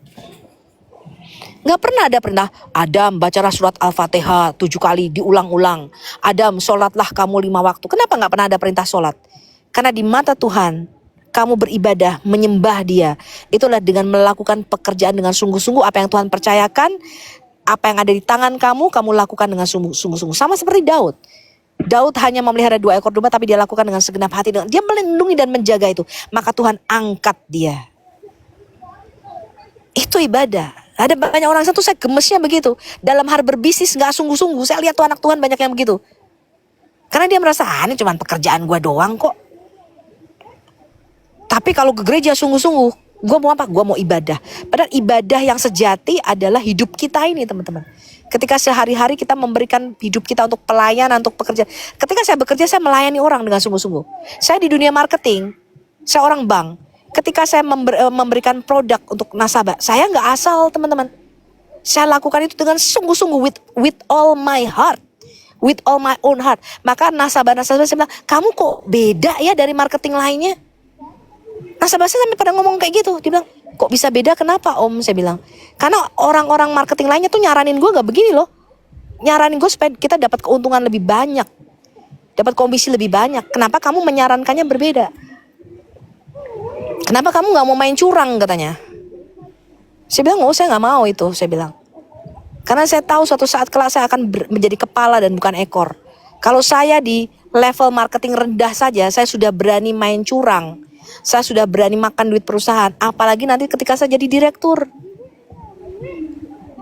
Gak pernah ada perintah, Adam bacalah surat Al-Fatihah 7 kali diulang-ulang. Adam sholatlah kamu 5 waktu. Kenapa gak pernah ada perintah sholat? Karena di mata Tuhan, kamu beribadah, menyembah Dia. Itulah dengan melakukan pekerjaan dengan sungguh-sungguh. Apa yang Tuhan percayakan, apa yang ada di tangan kamu lakukan dengan sungguh-sungguh. Sama seperti Daud. Daud hanya memelihara 2 ekor domba, tapi dia lakukan dengan segenap hati. Dia melindungi dan menjaga itu. Maka Tuhan angkat dia. Itu ibadah. Ada banyak orang satu saya gemesnya begitu. Dalam hal berbisnis gak sungguh-sungguh. Saya lihat tuh anak Tuhan banyak yang begitu. Karena dia merasa, ini cuma pekerjaan gue doang kok. Tapi kalau ke gereja sungguh-sungguh, gue mau apa? Gue mau ibadah. Padahal ibadah yang sejati adalah hidup kita ini teman-teman. Ketika sehari-hari kita memberikan hidup kita untuk pelayanan, untuk pekerjaan. Ketika saya bekerja, saya melayani orang dengan sungguh-sungguh. Saya di dunia marketing, saya orang bank. Ketika saya memberikan produk untuk nasabah, saya nggak asal teman-teman. Saya lakukan itu dengan sungguh-sungguh with all my heart. With all my own heart. Maka nasabah-nasabah saya bilang, kamu kok beda ya dari marketing lainnya? Nasabah saya sampai pada ngomong kayak gitu. Dia bilang, kok bisa beda? Kenapa om? Saya bilang, karena orang-orang marketing lainnya tuh nyaranin gue gak begini loh. Nyaranin gue supaya kita dapat keuntungan lebih banyak, dapat komisi lebih banyak. Kenapa kamu menyarankannya berbeda? Kenapa kamu gak mau main curang katanya? Saya bilang, saya gak mau itu. Saya bilang, karena saya tahu suatu saat kelak saya akan menjadi kepala dan bukan ekor. Kalau saya di level marketing rendah saja, saya sudah berani main curang. Saya sudah berani makan duit perusahaan. Apalagi nanti ketika saya jadi direktur.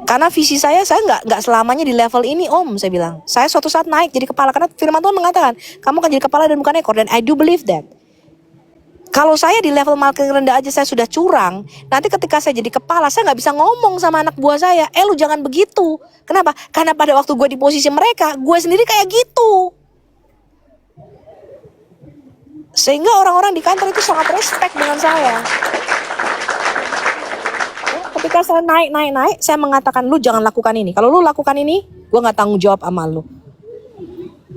Karena visi saya nggak selamanya di level ini om. Saya bilang, saya suatu saat naik jadi kepala. Karena firman Tuhan mengatakan, kamu akan jadi kepala dan bukan ekor. Dan I do believe that. Kalau saya di level marketing rendah aja saya sudah curang, nanti ketika saya jadi kepala, saya nggak bisa ngomong sama anak buah saya, lu jangan begitu. Kenapa? Karena pada waktu gue di posisi mereka, gue sendiri kayak gitu. Sehingga orang-orang di kantor itu sangat respect dengan saya. Ketika saya naik, saya mengatakan, lu jangan lakukan ini. Kalau lu lakukan ini, gue nggak tanggung jawab sama lu.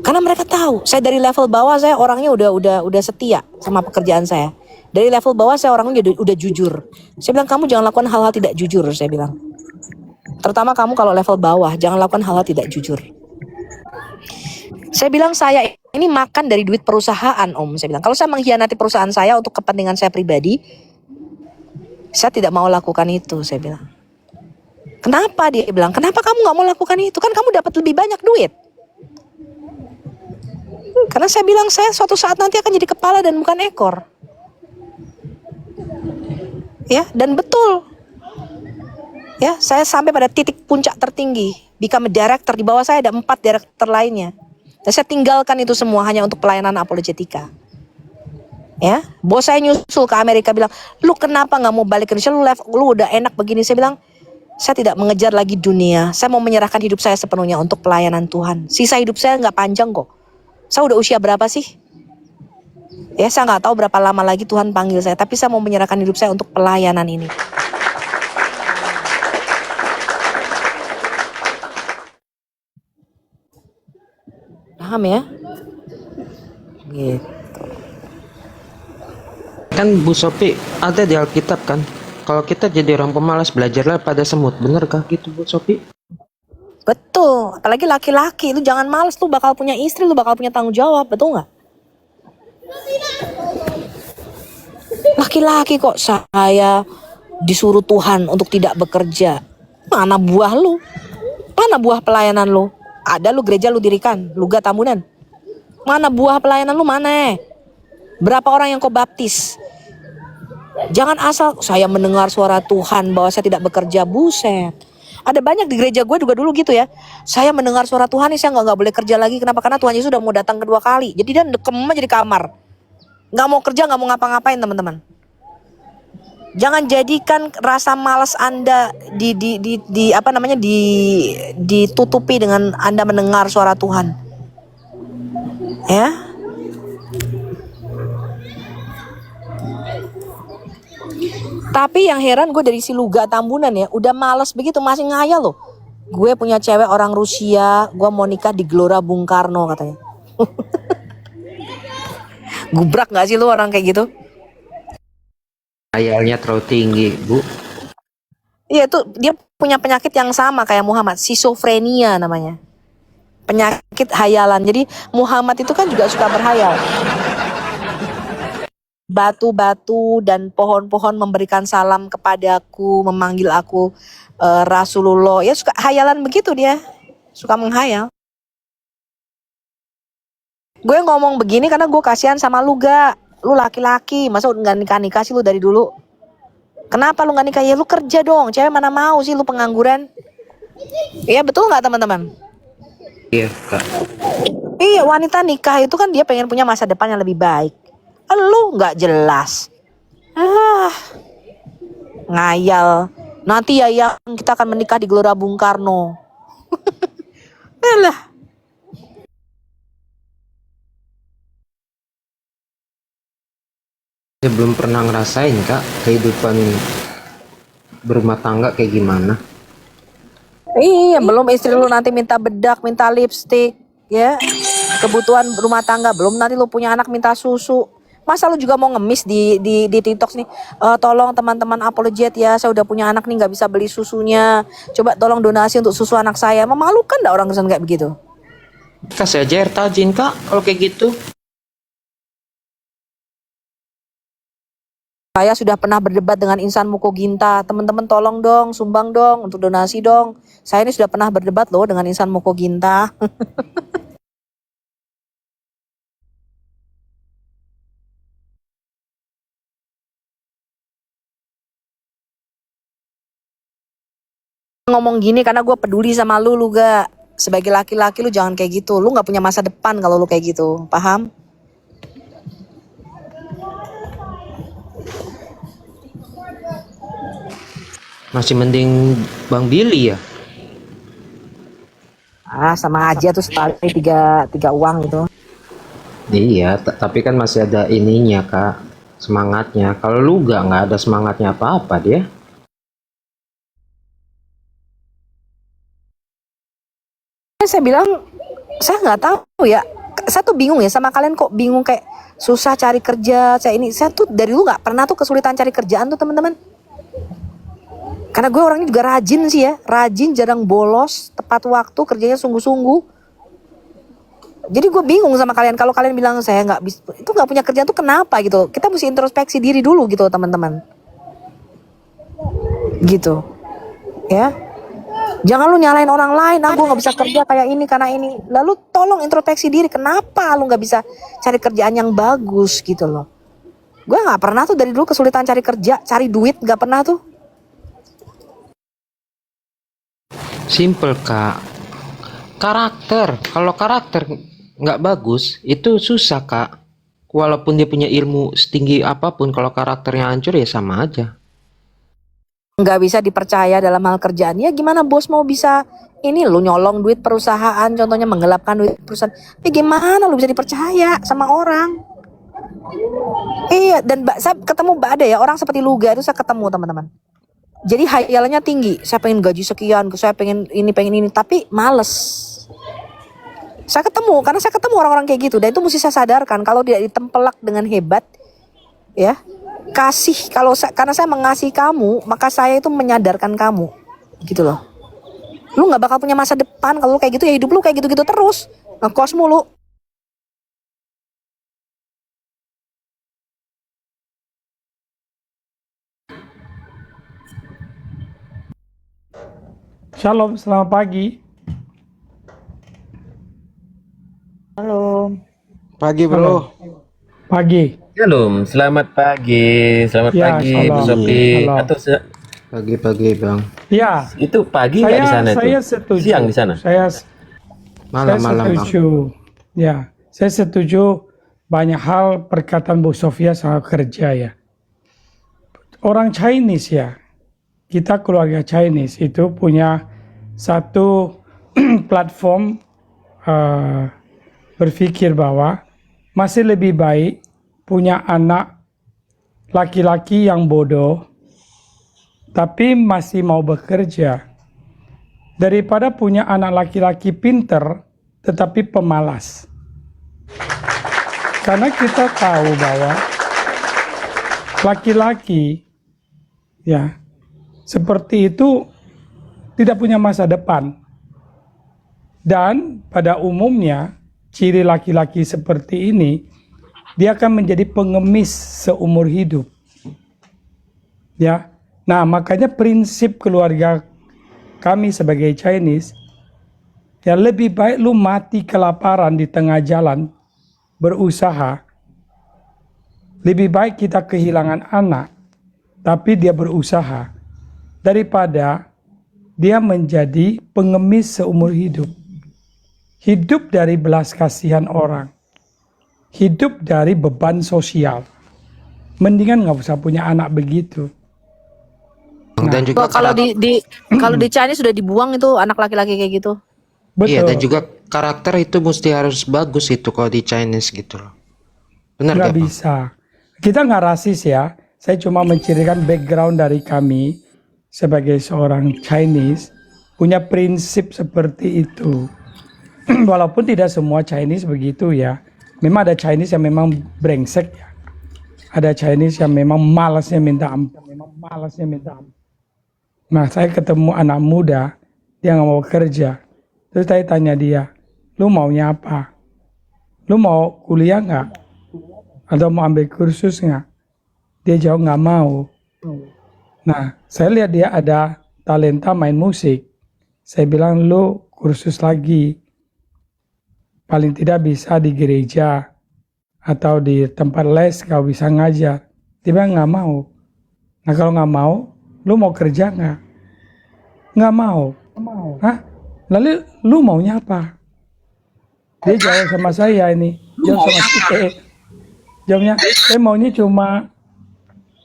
Karena mereka tahu, saya dari level bawah saya orangnya udah setia sama pekerjaan saya. Dari level bawah saya orangnya udah jujur. Saya bilang, kamu jangan lakukan hal-hal tidak jujur, saya bilang. Terutama kamu kalau level bawah, jangan lakukan hal-hal tidak jujur. Saya bilang, saya ini makan dari duit perusahaan om. Saya bilang, kalau saya mengkhianati perusahaan saya untuk kepentingan saya pribadi, saya tidak mau lakukan itu, saya bilang. Kenapa? Dia bilang, kenapa kamu gak mau lakukan itu? Kan kamu dapat lebih banyak duit. Karena saya bilang, saya suatu saat nanti akan jadi kepala dan bukan ekor. Ya, dan betul. Ya, saya sampai pada titik puncak tertinggi. Become a director, di bawah saya ada 4 director lainnya. Dan saya tinggalkan itu semua hanya untuk pelayanan apologetika. Ya, bos saya nyusul ke Amerika bilang, lu kenapa gak mau balik ke Indonesia? Lu udah enak begini. Saya bilang, saya tidak mengejar lagi dunia. Saya mau menyerahkan hidup saya sepenuhnya untuk pelayanan Tuhan. Sisa hidup saya gak panjang kok. Saya udah usia berapa sih? Ya, saya gak tahu berapa lama lagi Tuhan panggil saya. Tapi saya mau menyerahkan hidup saya untuk pelayanan ini. Paham ya? Gitu. Kan Bu Sophie ada di Alkitab kan, kalau kita jadi orang pemalas belajarlah pada semut. Benerkah gitu Bu Sophie? Betul, apalagi laki-laki itu jangan males, lu bakal punya istri, lu bakal punya tanggung jawab, betul nggak? Laki-laki kok saya disuruh Tuhan untuk tidak bekerja. Mana buah lu? Mana buah pelayanan lu? Ada lu gereja lu dirikan, lu gak Tambunan. Mana buah pelayanan lu mana? Berapa orang yang kau baptis? Jangan asal saya mendengar suara Tuhan bahwa saya tidak bekerja, buset. Ada banyak di gereja gue juga dulu gitu ya. Saya mendengar suara Tuhan nih, saya nggak boleh kerja lagi. Kenapa? Karena Tuhan Yesus sudah mau datang kedua kali. Jadi dia dekem aja di kamar. Nggak mau kerja, nggak mau ngapa-ngapain teman-teman. Jangan jadikan rasa malas Anda ditutupi dengan Anda mendengar suara Tuhan. Ya. Tapi yang heran gue dari si Luga Tambunan ya, udah males begitu masih ngayal loh. Gue punya cewek orang Rusia, gue mau nikah di Gelora Bung Karno katanya. Gubrak gak sih lu orang kayak gitu? Hayalnya terlalu tinggi, Bu. Iya tuh dia punya penyakit yang sama kayak Muhammad, schizophrenia namanya. Penyakit hayalan. Jadi Muhammad itu kan juga suka berhayal. Batu-batu dan pohon-pohon memberikan salam kepadaku, memanggil aku Rasulullah. Ya suka hayalan begitu dia. Suka menghayal. Gue ngomong begini karena gue kasihan sama lu gak. Lu laki-laki, masa gak nikah-nikah sih lu dari dulu? Kenapa lu gak nikah? Ya lu kerja dong, cewek mana mau sih lu pengangguran? Iya betul gak teman-teman? Iya, Kak. Iya wanita nikah itu kan dia pengen punya masa depan yang lebih baik. Lu gak jelas. Ngayal. Nanti ya yang kita akan menikah di Gelora Bung Karno. Alah. Saya belum pernah ngerasain, Kak, kehidupan berumah tangga kayak gimana. Iya, belum istri lu nanti minta bedak, minta lipstick, ya. Kebutuhan rumah tangga, belum nanti lu punya anak minta susu. Masa lu juga mau ngemis di TikTok nih? Tolong teman-teman apologet ya, saya udah punya anak nih nggak bisa beli susunya. Coba tolong donasi untuk susu anak saya. Memalukan nggak orang kesan kayak begitu? Kasih aja air tajin, Kak, kalau kayak gitu. Saya sudah pernah berdebat dengan Insan Mukoginta. Teman-teman tolong dong, sumbang dong untuk donasi dong. Saya ini sudah pernah berdebat loh dengan Insan Mukoginta. Ngomong gini karena gue peduli sama lu gak. Sebagai laki-laki lu jangan kayak gitu. Lu gak punya masa depan kalau lu kayak gitu. Paham? Masih mending Bang Billy ya. Sama aja tuh sekali tiga uang gitu. Iya, tapi kan masih ada ininya, Kak. Semangatnya. Kalau lu nggak ada semangatnya apa-apa dia. Saya bilang, saya nggak tahu ya. Saya tuh bingung ya sama kalian kok bingung kayak susah cari kerja. Saya tuh dari dulu nggak pernah tuh kesulitan cari kerjaan tuh teman-teman. Karena gue orangnya juga rajin sih ya, rajin, jarang bolos, tepat waktu, kerjanya sungguh-sungguh. Jadi gue bingung sama kalian kalau kalian bilang saya nggak bisa, itu nggak punya kerjaan tuh kenapa gitu? Kita mesti introspeksi diri dulu gitu teman-teman. Gitu, ya. Jangan lu nyalain orang lain, gue nggak bisa kerja kayak ini karena ini. Lalu tolong introspeksi diri, kenapa lu nggak bisa cari kerjaan yang bagus gitu loh? Gue nggak pernah tuh dari dulu kesulitan cari kerja, cari duit nggak pernah tuh. Simple, Kak. Karakter. Kalau karakter nggak bagus, itu susah, Kak. Walaupun dia punya ilmu setinggi apapun, kalau karakternya hancur ya sama aja. Nggak bisa dipercaya dalam hal kerjaan. Ya gimana bos mau bisa ini lu nyolong duit perusahaan, contohnya menggelapkan duit perusahaan. Tapi gimana lu bisa dipercaya sama orang? Iya, dan saya ketemu ada ya orang seperti Luga itu saya ketemu teman-teman. Jadi hayalannya tinggi, saya pengen gaji sekian, saya pengen ini, tapi males. Saya ketemu, karena saya ketemu orang-orang kayak gitu, dan itu mesti saya sadarkan kalau tidak ditempelak dengan hebat, ya kasih karena saya mengasihi kamu, maka saya itu menyadarkan kamu, gitu loh. Lu nggak bakal punya masa depan kalau lu kayak gitu ya, hidup lu kayak gitu-gitu terus, ngekos mulu. Shalom, selamat pagi. Halo. Pagi Halo, bro. pagi. Shalom, selamat pagi, Ya, Bu salam. Sofi. Halo. Atau Pagi-pagi bang. Ya, itu pagi nggak di sana saya itu? setuju. Siang di sana? Saya Malam-malam bang. setuju. Ya, saya setuju banyak hal perkataan Bu Sofia soal kerja ya. Orang Chinese ya, kita keluarga Chinese itu punya satu platform berpikir bahwa masih lebih baik punya anak laki-laki yang bodoh tapi masih mau bekerja daripada punya anak laki-laki pinter tetapi pemalas. Karena kita tahu bahwa laki-laki ya seperti itu tidak punya masa depan. Dan pada umumnya ciri laki-laki seperti ini dia akan menjadi pengemis seumur hidup. Ya. Nah, makanya prinsip keluarga kami sebagai Chinese ya lebih baik lu mati kelaparan di tengah jalan berusaha. Lebih baik kita kehilangan anak tapi dia berusaha daripada dia menjadi pengemis seumur hidup. Hidup dari belas kasihan orang. Hidup dari beban sosial. Mendingan nggak usah punya anak begitu. Dan juga Kalau kalau di Chinese sudah dibuang itu anak laki-laki kayak gitu. iya, Betul. dan juga karakter itu mesti harus bagus itu kalau di Chinese gitu loh. Benar Nggak gak bang? bisa. Kita nggak rasis ya. Saya cuma menceritakan background dari kami sebagai seorang Chinese punya prinsip seperti itu. Walaupun tidak semua Chinese begitu ya. Memang ada Chinese yang memang brengsek ya. Ada Chinese yang memang malasnya minta ampun. Nah, saya ketemu anak muda, dia nggak mau kerja. Terus saya tanya dia, lu maunya apa? Lu mau kuliah nggak? Atau mau ambil kursus nggak? Dia jawab nggak mau. Nah, saya lihat dia ada talenta main musik. Saya bilang, lu kursus lagi. Paling tidak bisa di gereja atau di tempat les kau bisa ngajar. Dia bilang nggak mau. Nah, kalau nggak mau, lu mau kerja nggak? Nggak mau. Hah? Lalu lu maunya apa? Dia jawab sama saya ini. Jawab sama kita. Jawabnya, saya maunya cuma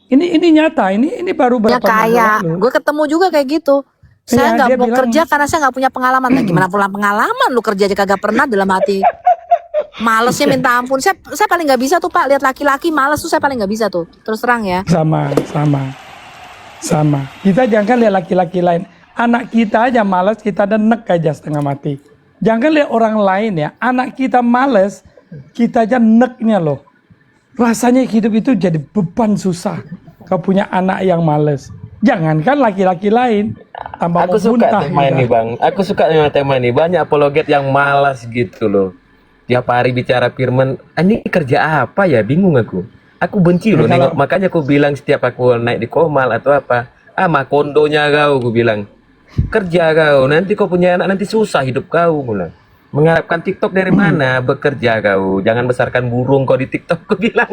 ini nyata, ini baru Ya berapa minggu kaya. lalu. Gue ketemu juga kayak gitu. Saya Iya, nggak dia mau bilang, kerja karena saya nggak punya pengalaman. Nah, gimana pula pengalaman? Lu kerja aja kagak pernah dalam hati. Malesnya minta ampun. Saya paling nggak bisa tuh Pak. Lihat laki-laki males tuh saya paling nggak bisa tuh. Terus terang ya. Sama. Kita jangan lihat laki-laki lain. Anak kita aja malas, kita ada nek aja setengah mati. Jangan lihat orang lain ya. Anak kita malas, kita aja neknya loh. Rasanya hidup itu jadi beban susah. Kau punya anak yang malas. Jangankan laki-laki lain. Tambah Aku mau suka muntah tema kita. ini bang. Aku suka dengan tema ini. Banyak apologet yang malas gitu loh. Tiap hari bicara firman. Ini kerja apa ya? Bingung aku. Aku benci loh Ya, nengok. Makanya aku bilang setiap aku naik di Komal atau apa. Makondonya kau, aku bilang. Kerja kau, nanti kau punya anak nanti susah hidup kau, bilang. Mengharapkan TikTok dari mana? Bekerja kau. Jangan besarkan burung kau di TikTok, aku bilang.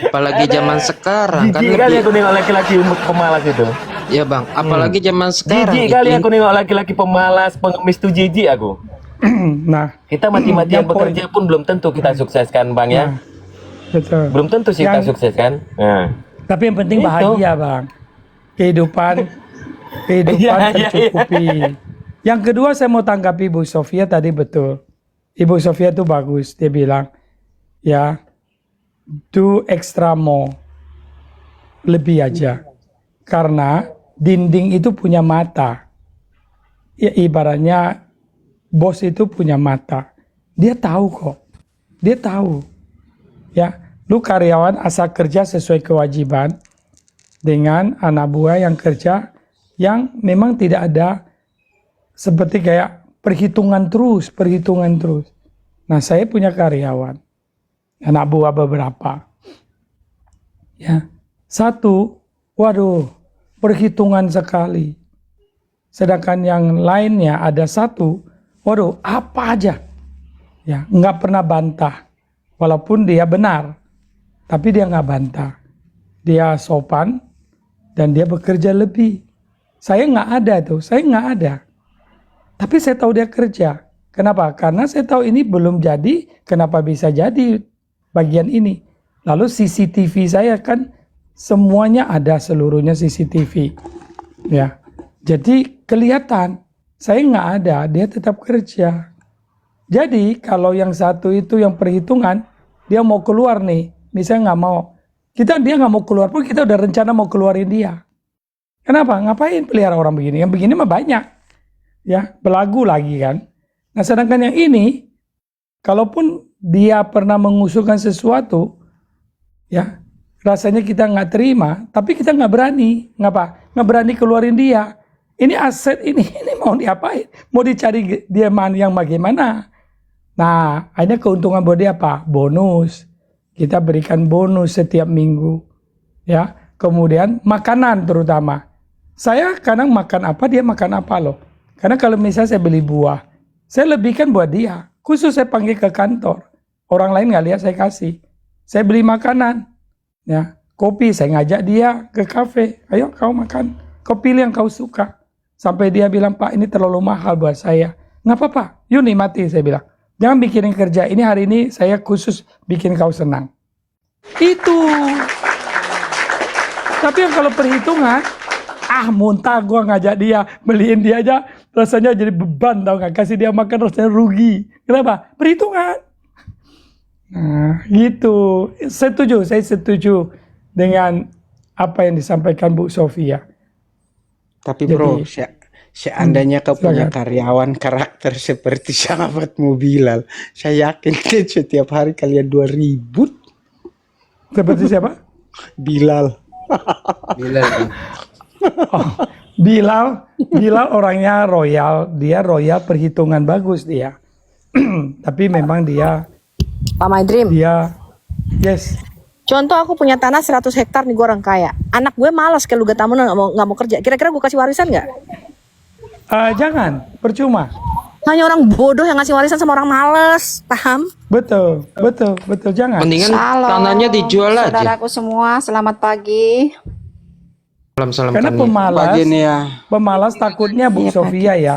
Apalagi zaman sekarang kan Jijik kali lebih. aku nengok laki-laki pemalas itu. Ya bang, apalagi zaman sekarang Jijik itu kali aku nengok laki-laki pemalas, pengemis tuh jijik aku. Nah, Kita mati-matian yang poin- bekerja pun belum tentu kita sukses kan bang ya. betul. Belum tentu sih kita Yang- sukses kan. Nah. Tapi yang penting Itu. bahagia bang. Kehidupan Iya, iya, tercukupi. Yang kedua saya mau tanggapi Ibu Sofia tadi betul. Ibu Sofia itu bagus. Dia bilang ya do extra more. Lebih aja. Karena dinding itu punya mata. Ya ibaratnya bos itu punya mata. Dia tahu kok. Dia tahu. Ya, lu karyawan asal kerja sesuai kewajiban dengan anak buah yang kerja yang memang tidak ada seperti kayak perhitungan terus. Nah, saya punya karyawan, anak buah beberapa. Ya, satu, waduh, perhitungan sekali. Sedangkan yang lainnya ada satu, waduh, apa aja. Ya, nggak pernah bantah. Walaupun dia benar, tapi dia nggak bantah. Dia sopan dan dia bekerja lebih. Saya nggak ada tuh, saya nggak ada. Tapi saya tahu dia kerja. Kenapa? Karena saya tahu ini belum jadi, kenapa bisa jadi bagian ini. Lalu CCTV saya kan semuanya ada, seluruhnya CCTV. Ya, jadi kelihatan saya nggak ada, dia tetap kerja. Jadi kalau yang satu itu yang perhitungan, dia mau keluar nih, misalnya nggak mau. Dia nggak mau keluar pun kita udah rencana mau keluarin dia. Kenapa? Ngapain pelihara orang begini? Yang begini mah banyak. Ya, belagu lagi kan. Nah, sedangkan yang ini, kalaupun dia pernah mengusulkan sesuatu, ya, rasanya kita nggak terima, tapi kita nggak berani. Ngapa? Nggak berani keluarin dia. Ini aset ini mau diapain? Mau dicari dia yang bagaimana? Nah, akhirnya keuntungan buat dia apa? Bonus. Kita berikan bonus setiap minggu. Ya, kemudian makanan terutama. Saya kadang makan apa, dia makan apa loh. Karena kalau misalnya saya beli buah, saya lebihkan buat dia. Khusus saya panggil ke kantor. Orang lain nggak lihat saya kasih. Saya beli makanan. Ya, kopi saya ngajak dia ke kafe. Ayo kau makan. Kau pilih yang kau suka. Sampai dia bilang, Pak ini terlalu mahal buat saya. Nggak apa-apa, yuk nikmati saya bilang. Jangan bikin kerja, ini hari ini saya khusus bikin kau senang. Itu. Tapi yang kalau perhitungan, muntah gua ngajak dia, beliin dia aja, rasanya jadi beban tau gak, kasih dia makan rasanya rugi. Kenapa? Perhitungan. Nah, gitu. Saya setuju dengan apa yang disampaikan Bu Sofia. Tapi bro, seandainya kau punya silakan. karyawan karakter seperti sahabatmu Bilal, saya yakin setiap hari kalian 2 ribut. Seperti siapa? Bilal. Oh, Bilal orangnya royal, dia royal perhitungan bagus dia. Tapi memang dia Pak My Dream. Yes. Contoh aku punya tanah 100 hektar nih, gue orang kaya. Anak gue malas ke Lugat Tamunan, nggak mau kerja. Kira-kira gue kasih warisan nggak? Jangan, percuma. Hanya orang bodoh yang ngasih warisan sama orang males, paham? Betul, jangan. Mendingan tanahnya dijual aja. Saudaraku semua, selamat pagi. Salam-salam Karena Tania. Bagian ya. pemalas takutnya Bu Iya, Sofia ya.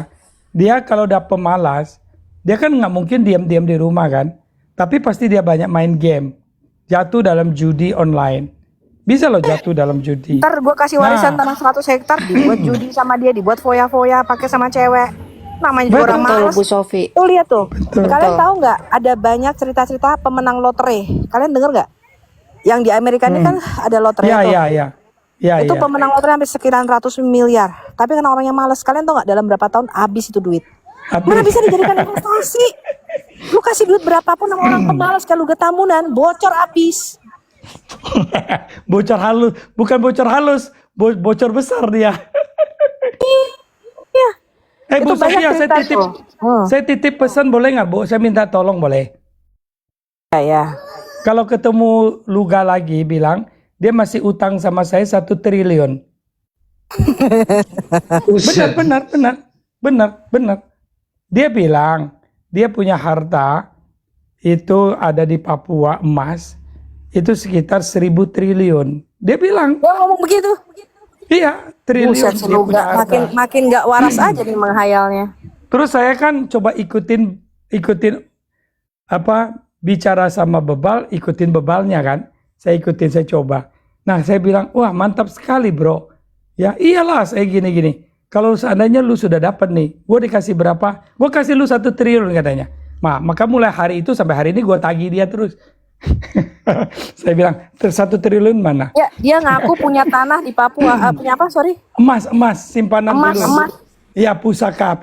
Dia kalau udah pemalas, dia kan nggak mungkin diam-diam di rumah kan. Tapi pasti dia banyak main game. Jatuh dalam judi online. Bisa loh jatuh dalam judi. Ntar gue kasih warisan tanah 100 hektar, dibuat judi sama dia, dibuat foya-foya, pakai sama cewek. Namanya juga orang Betul, males. Bu Sofi. Tuh lihat tuh. Betul. Kalian tahu nggak? Ada banyak cerita-cerita pemenang lotre. Kalian denger nggak? Yang di Amerika ini kan ada lotre tuh. Iya. Itu pemenang lotre hampir sekian ratus miliar. Tapi karena orangnya males, kalian tahu nggak dalam berapa tahun habis itu duit? Mana bisa dijadikan investasi? Lu kasih duit berapapun sama orang pemalas kayak Lugat Tamunan, bocor habis. Bocor halus, bukan bocor halus, bocor besar dia. Iya. Bu Itu banyak Sofia, cerita tuh. saya titip pesan boleh nggak Bu? Saya minta tolong boleh. Ya. Kalau ketemu Luga lagi bilang dia masih utang sama saya 1 triliun. Benar. Dia bilang dia punya harta itu ada di Papua emas itu sekitar 1.000 triliun. Dia bilang, Gua ngomong begitu. iya triliun. Buset, dia punya Luga harta. makin nggak waras aja nih menghayalnya. Terus saya kan coba ikutin apa bicara sama Bebal, ikutin Bebalnya kan. Saya coba. Nah, saya bilang, wah mantap sekali bro. Ya iyalah saya gini. Kalau seandainya lu sudah dapat nih, gue dikasih berapa? Gue kasih lu 1 triliun katanya. Maka mulai hari itu sampai hari ini gue tagih dia terus. Saya bilang, 1 triliun mana? Ya, dia ngaku punya tanah di Papua. Punya apa? Sorry. Emas, simpanan Emas. Iya, pusaka.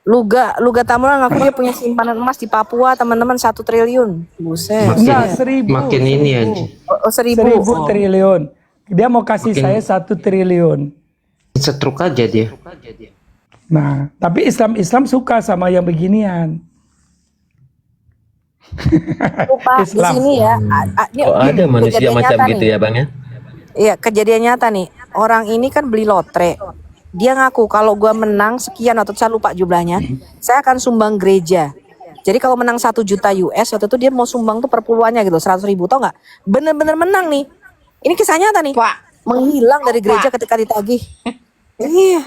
Luga Tamunan ngaku dia punya simpanan emas di Papua, teman-teman 1 triliun. Buset. Enggak, 1.000. Makin ini aja. Oh, 1.000. 1.000 triliun. Dia mau kasih saya 1 triliun. Setruk aja dia. Nah, tapi Islam suka sama yang beginian. Lupa di Islam. sini ya. Ada manusia kejadian macam nyata gitu nih. ya Bang ya. Iya, kejadian nyata nih. Orang ini kan beli lotre. dia ngaku kalau gua menang sekian atau saya lupa jumlahnya, saya akan sumbang gereja. Jadi kalau menang 1 juta US waktu itu dia mau sumbang tuh perpuluhannya gitu 100.000 tau nggak? Bener-bener menang nih. Ini kisah nyata nih. Pak, Menghilang dari gereja Pak. ketika ditagih. Iya.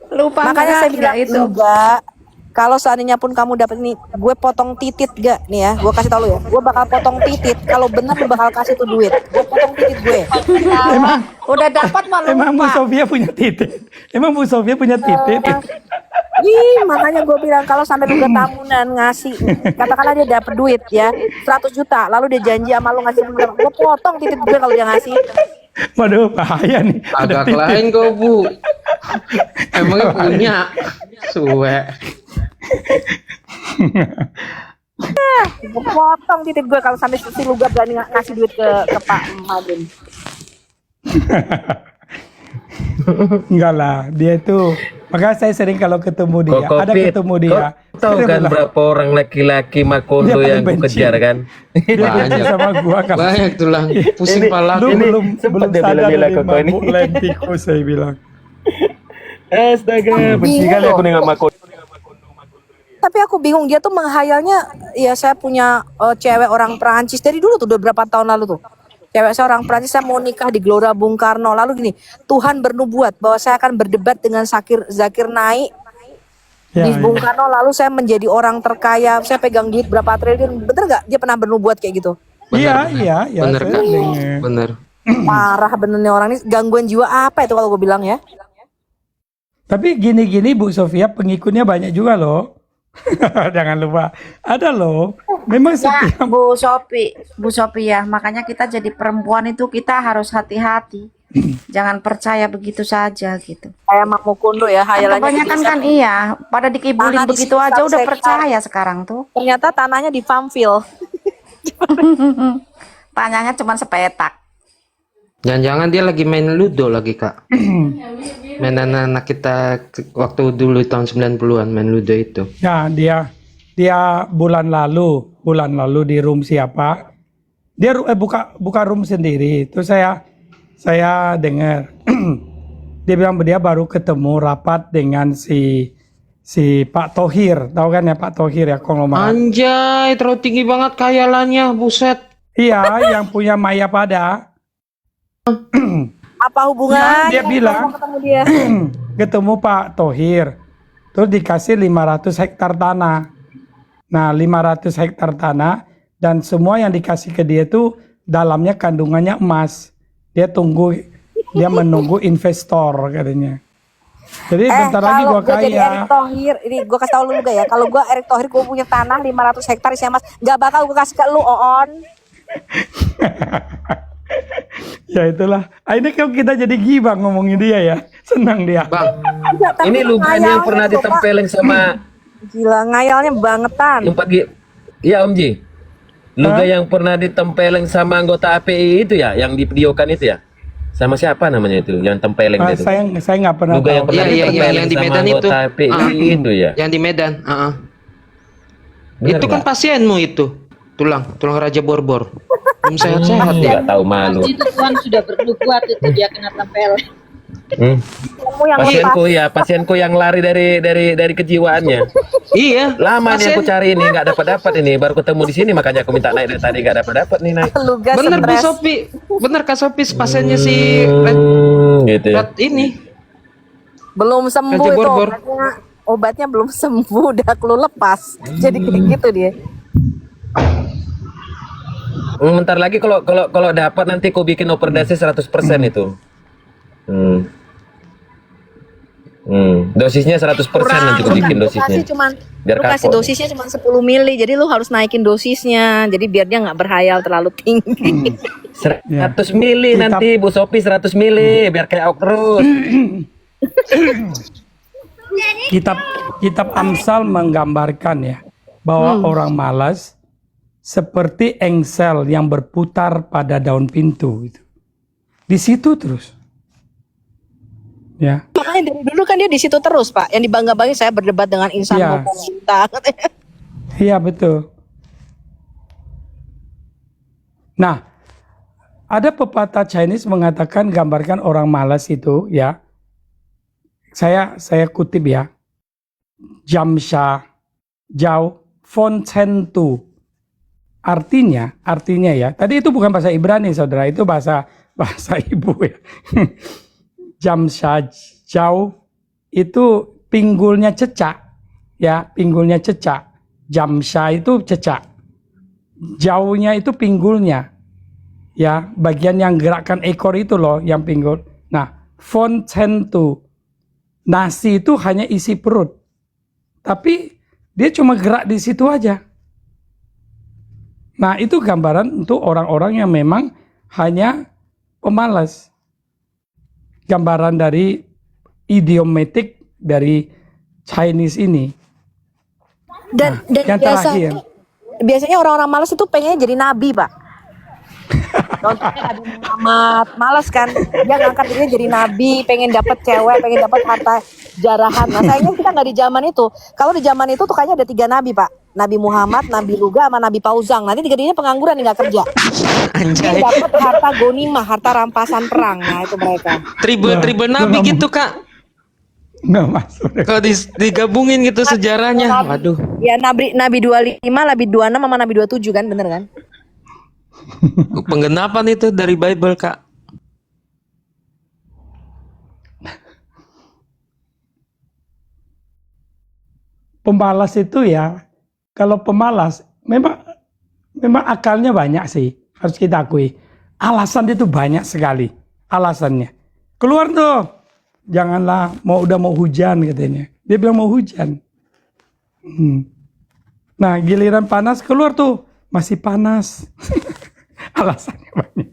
Lupa Makanya saya nggak bilang itu? juga kalau seandainya pun kamu dapat ini, gue potong titit gak nih ya? Gue kasih tau lu ya, gue bakal potong titit. Kalau benar lu bakal kasih tuh duit, gue potong titit gue. Emang udah dapat mah Emang Bu lupa. Sofia punya titik? Emang Bu Sofia punya titik? Ih, makanya gue bilang kalau sampai lu gak tamunan ngasih, katakanlah dia dapat duit ya, 100 juta, lalu dia janji sama lu ngasih, gue potong titit gue kalau dia ngasih. Waduh, bahaya nih. Ada Agak lain titik. kau Bu. Emangnya punya. Suwe. Gue potong titit gue kalau sampai si lu gak berani ngasih duit ke Pak Madun. Enggak lah, dia itu. Makanya saya sering kalau ketemu dia, Kok ada Fit, ketemu dia. kau tahu saya kan bilang, berapa orang laki-laki Makondo Dia yang paling ku kejar kan? dia benci Banyak. sama gua kalau Banyak tulang. Pusing pala. lu Ini belum sempat dia sadar bilang-bilang dari ke kau ini. mabuk lentikus saya bilang. Astaga, benci kali aku dengan Makondo. Tapi aku bingung dia tuh menghayalnya ya saya punya cewek orang Perancis dari dulu tuh udah berapa tahun lalu tuh. Cewek saya orang Perancis saya mau nikah di Gelora Bung Karno. Lalu gini, Tuhan bernubuat bahwa saya akan berdebat dengan Zakir Naik Ya, di Bung ya. Karno, lalu saya menjadi orang terkaya, saya pegang duit berapa triliun. Bener gak dia pernah bernubuat kayak gitu? Iya, iya, iya. Bener saya Kak. dengar. Bener. Parah benernya orang ini, gangguan jiwa apa itu kalau gue bilang ya. Tapi gini-gini Bu Sofia pengikutnya banyak juga loh. Jangan lupa. Ada loh. Memang Ya, setiap Bu Sophia, makanya kita jadi perempuan itu kita harus hati-hati. Jangan percaya begitu saja gitu. Kayak Mak Mukundo ya, Kan hayalannya kebanyakan bisa. kan iya, pada dikibulin Tanah di begitu sini aja 100 udah hektar. percaya sekarang tuh. Ternyata tanahnya di Farmville. Tanyanya cuma sepetak. Jangan-jangan dia lagi main Ludo lagi Kak. Main anak-anak kita waktu dulu tahun 90-an main Ludo itu. ya dia bulan lalu di room siapa? Dia buka room sendiri. Terus saya dengar dia bilang dia baru ketemu rapat dengan si Pak Thohir. Tahu kan ya Pak Thohir ya konglomerat. Anjay, terlalu tinggi banget khayalannya, buset. Iya, yang punya Maya Pada. Apa hubungannya? Dia bilang Mau ketemu dia. ketemu Pak Thohir. Terus dikasih 500 hektar tanah. Nah, 500 hektar tanah dan semua yang dikasih ke dia tuh dalamnya kandungannya emas. Dia menunggu investor katanya. Jadi bentar lagi Kalau gua gue jadi Erick kaya. Thohir, ini gue kasih tau lu juga ya. Kalau gue Erick Thohir, gue punya tanah 500 hektar isinya emas, nggak bakal gue kasih ke lu, Oon. Ya itulah. Ini kalau kita jadi gibah ngomongin dia ya. Senang dia. Bang, Enggak, tapi Ini luganya yang ngayalnya pernah coba. ditempelin sama Gila, ngayalnya bangetan. yang pagi. Iya Om Ji. Luga yang pernah ditempelin sama anggota API itu ya, yang di videokan itu ya. Sama siapa namanya itu yang tempeleng Ah, itu? saya nggak pernah Luga yang tahu. pernah Iya, iya, iya, ditempelin yang di sama Medan itu. anggota API itu ya. yang di Medan, Bener itu kan nggak? pasienmu itu. Tulang Raja Borbor. Belum sehat-sehat ya. Nggak tahu malu. Itu Tuhan sudah bernubuat itu dia kena tempel. Kamu yang lepas. Pasienku yang lari dari kejiwaannya. Iya. Lama nih aku pasien. cari ini nggak dapat ini, baru ketemu di sini makanya aku minta naik dari tadi nggak dapat nih naik. Luga Bener Bu stres. Sopi. Bener Kak Sopi, pasiennya si Gitu ya. Red ini. Belum sembuh Raja itu Borbor. obatnya belum sembuh, udah kelu lepas. Jadi kayak gitu dia. Bentar lagi kalau dapat nanti aku bikin overdose 100% itu. Dosisnya 100% nanti aku bikin Lu dosisnya. kasih cuman Biar lu kasih kapok. dosisnya cuma 10 mili. Jadi lu harus naikin dosisnya. Jadi biar dia nggak berhayal terlalu tinggi. 100 mili nanti Bu Sopi 100 mili biar kayak Auk terus. Kitab Amsal menggambarkan ya bahwa orang malas seperti engsel yang berputar pada daun pintu gitu. Di situ terus. Ya. Makanya dari dulu kan dia di situ terus, Pak. Yang dibangga-banggain saya berdebat dengan insan Iya. pemerintah. Iya betul. Nah, ada pepatah Chinese mengatakan gambarkan orang malas itu ya. saya kutip ya. Jamsha Jau Foncentu. Artinya ya. Tadi itu bukan bahasa Ibrani, saudara. Itu bahasa ibu ya. Jamsha Jau itu pinggulnya cecak. Ya, pinggulnya cecak. Jamsha itu cecak. Jaunya itu pinggulnya. Ya, bagian yang gerakkan ekor itu loh, yang pinggul. Nah, Foncentu. Nasi itu hanya isi perut. Tapi dia cuma gerak di situ aja. Nah, itu gambaran untuk orang-orang yang memang hanya pemalas. Gambaran dari idiomatik dari Chinese ini. Dan Yang terakhir, biasanya orang-orang malas itu pengennya jadi nabi, Pak. Contohnya Nabi Muhammad, malas kan, dia ngangkat dirinya jadi nabi, pengen dapat cewek, pengen dapat harta jarahan. Nah sayangnya kita nggak di zaman itu. Kalau di zaman itu tuh kayaknya ada 3 nabi, Pak. Nabi Muhammad, Nabi Luga, sama Nabi Pauzang. Nanti 3-tiganya pengangguran nih, nggak kerja. Dia Anjay. dapat harta gonimah, harta rampasan perang. Nah itu mereka. Tribe nabi gitu kak. nggak masuk. Kalau digabungin gitu sejarahnya, waduh. Ya Nabi 25, Nabi 26, sama Nabi 27 kan, bener kan? Penggenapan itu dari Bible kak. Pemalas itu ya, kalau pemalas memang akalnya banyak sih, harus kita akui. Alasan itu banyak sekali alasannya. Keluar tuh, janganlah udah mau hujan katanya. Dia bilang mau hujan. Nah giliran panas keluar tuh, masih panas. Alasannya banyak.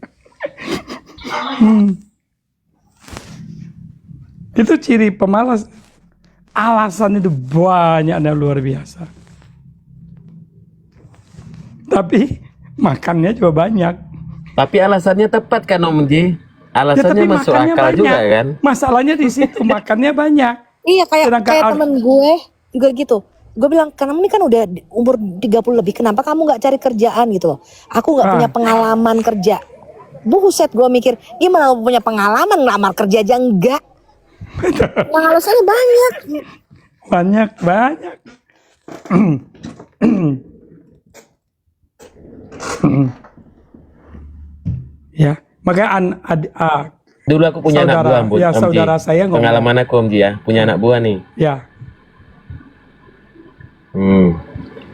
Itu ciri pemalas. Alasan itu banyak dan luar biasa. Tapi makannya juga banyak. Tapi alasannya tepat kan Om Ji? Alasannya tapi masuk makannya akal juga kan? Masalahnya di situ, makannya banyak. Iya Sedangkan kayak temen gue juga gitu. Gue bilang, kamu ini kan udah umur 30 lebih, kenapa kamu nggak cari kerjaan gitu loh? Aku nggak punya pengalaman kerja. Buset, gue mikir, gimana lu punya pengalaman ngelamar kerja aja enggak? Nah, alasannya banyak. Banyak. Ya, makanya Dulu aku punya anak buah, Om Ji. saudara saya ngomong. Pengalaman aku Om Ji ya, punya anak buah nih. Ya,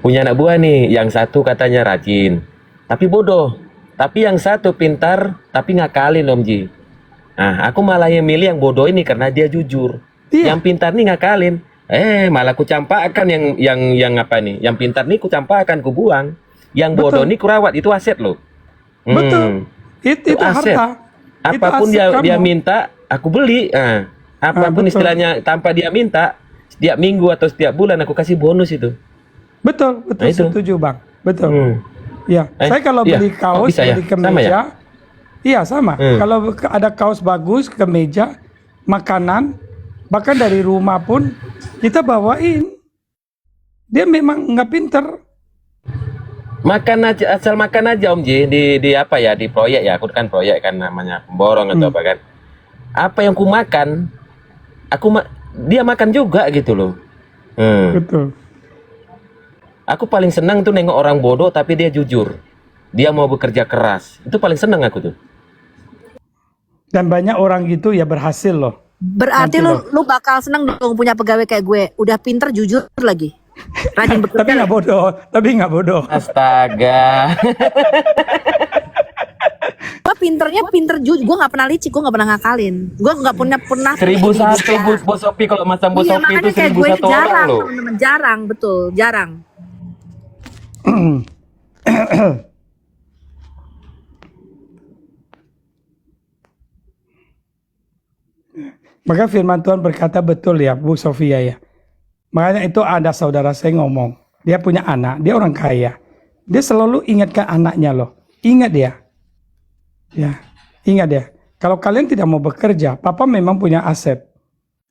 Punya anak buah nih, yang satu katanya rajin, tapi bodoh. Tapi yang satu pintar, tapi ngakalin Om Ji. Nah, aku malah yang milih yang bodoh ini karena dia jujur. Iya. Yang pintar nih ngakalin. Malah ku campakkan yang apa nih? Yang pintar nih ku campakkan, ku buang. Yang bodoh nih ku rawat, itu aset loh. betul. Itu aset. harta. Apapun Itu aset dia kamu. minta, aku beli. Nah, apapun betul. istilahnya tanpa dia minta, setiap minggu atau setiap bulan aku kasih bonus itu. Betul, Nah, itu. setuju Bang. Betul. Ya, saya kalau iya. beli kaos, Bisa ya? beli kemeja, Sama ya? iya sama. Kalau ada kaos bagus, kemeja, makanan, bahkan dari rumah pun kita bawain. Dia memang nggak pinter. Makan aja, asal makan aja Om Ji, di apa ya, di proyek ya, aku kan proyek kan namanya, pemborong atau apa kan. Apa yang ku makan, dia makan juga gitu loh. Betul. Aku paling senang tuh nengok orang bodoh tapi dia jujur. Dia mau bekerja keras. Itu paling senang aku tuh. Dan banyak orang gitu ya berhasil loh. Berarti Nanti lu bakal seneng dong punya pegawai kayak gue. Udah pinter, jujur lagi. Rajin bekerja. Tapi nggak bodoh. Astaga. Gue pinter jujur. Gue nggak pernah licik, gue nggak pernah ngakalin. Gue nggak pernah 1001 Bos Sopi, kalau macam Bos Iya, Sopi itu makanya kayak gue 1001 orang jarang, loh. teman-teman, jarang, betul, jarang. Maka firman Tuhan berkata betul ya Bu Sofia ya. Makanya itu ada saudara saya ngomong. Dia punya anak, dia orang kaya. Dia selalu ingatkan anaknya loh. Ingat dia. Ya, ingat dia. Kalau kalian tidak mau bekerja, papa memang punya aset.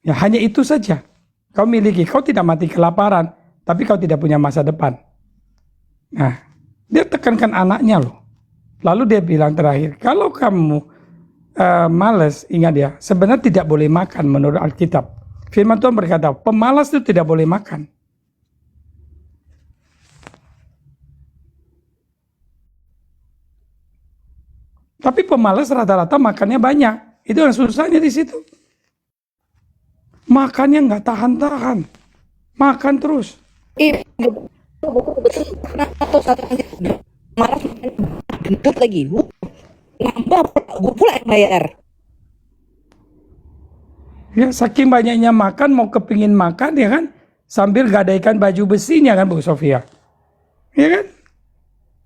Ya hanya itu saja. Kau miliki, kau tidak mati kelaparan, tapi kau tidak punya masa depan. Nah, dia tekankan anaknya loh. Lalu dia bilang terakhir, kalau kamu males, ingat ya, sebenarnya tidak boleh makan menurut Alkitab. Firman Tuhan berkata, pemalas itu tidak boleh makan. Tapi pemalas rata-rata makannya banyak. Itu yang susahnya di situ. Makannya nggak tahan-tahan. Makan terus. Betul. Atau satu malas gendut lagi. Nambah gue pula yang bayar. Ya, saking banyaknya makan, mau kepingin makan ya kan, sambil gadaikan baju besinya kan Bu Sofia. Ya kan?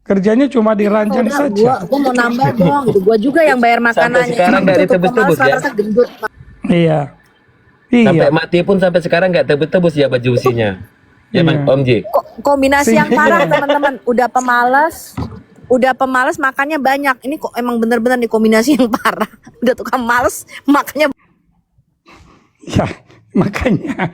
Kerjanya cuma dirancang saja. Gua mau nambah dong. Gitu. Gua juga yang bayar makanannya. sekarang nggak Itu ditebus-tebus, pemalas ya? rata-rata gendut. Iya. Sampai Iya. mati pun sampai sekarang nggak tebus-tebus ya baju besinya. Ya Iya. Om J. Kombinasi yang parah teman-teman. Udah pemalas makannya banyak. Ini kok emang bener-bener nih kombinasi yang parah. Udah tukang males makannya. Ya, makanya.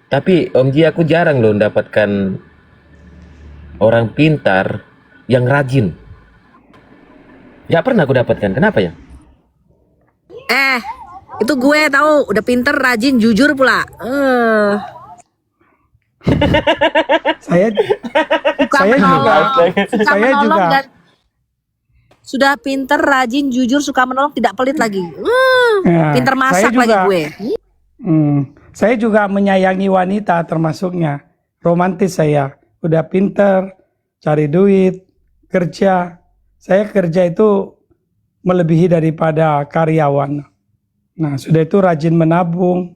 Tapi Om Ji, aku jarang loh mendapatkan orang pintar yang rajin. Gak pernah aku dapatkan. Kenapa ya? Itu gue tahu udah pinter, rajin, jujur pula. Saya Suka Saya menolong, juga. suka Saya menolong juga. dan sudah pinter, rajin, jujur, suka menolong, tidak pelit lagi. Ya, Pinter saya masak juga. lagi gue. Saya juga menyayangi wanita termasuknya. Romantis saya. Udah pinter, cari duit, kerja. Saya kerja itu melebihi daripada karyawan. Nah, sudah itu rajin menabung.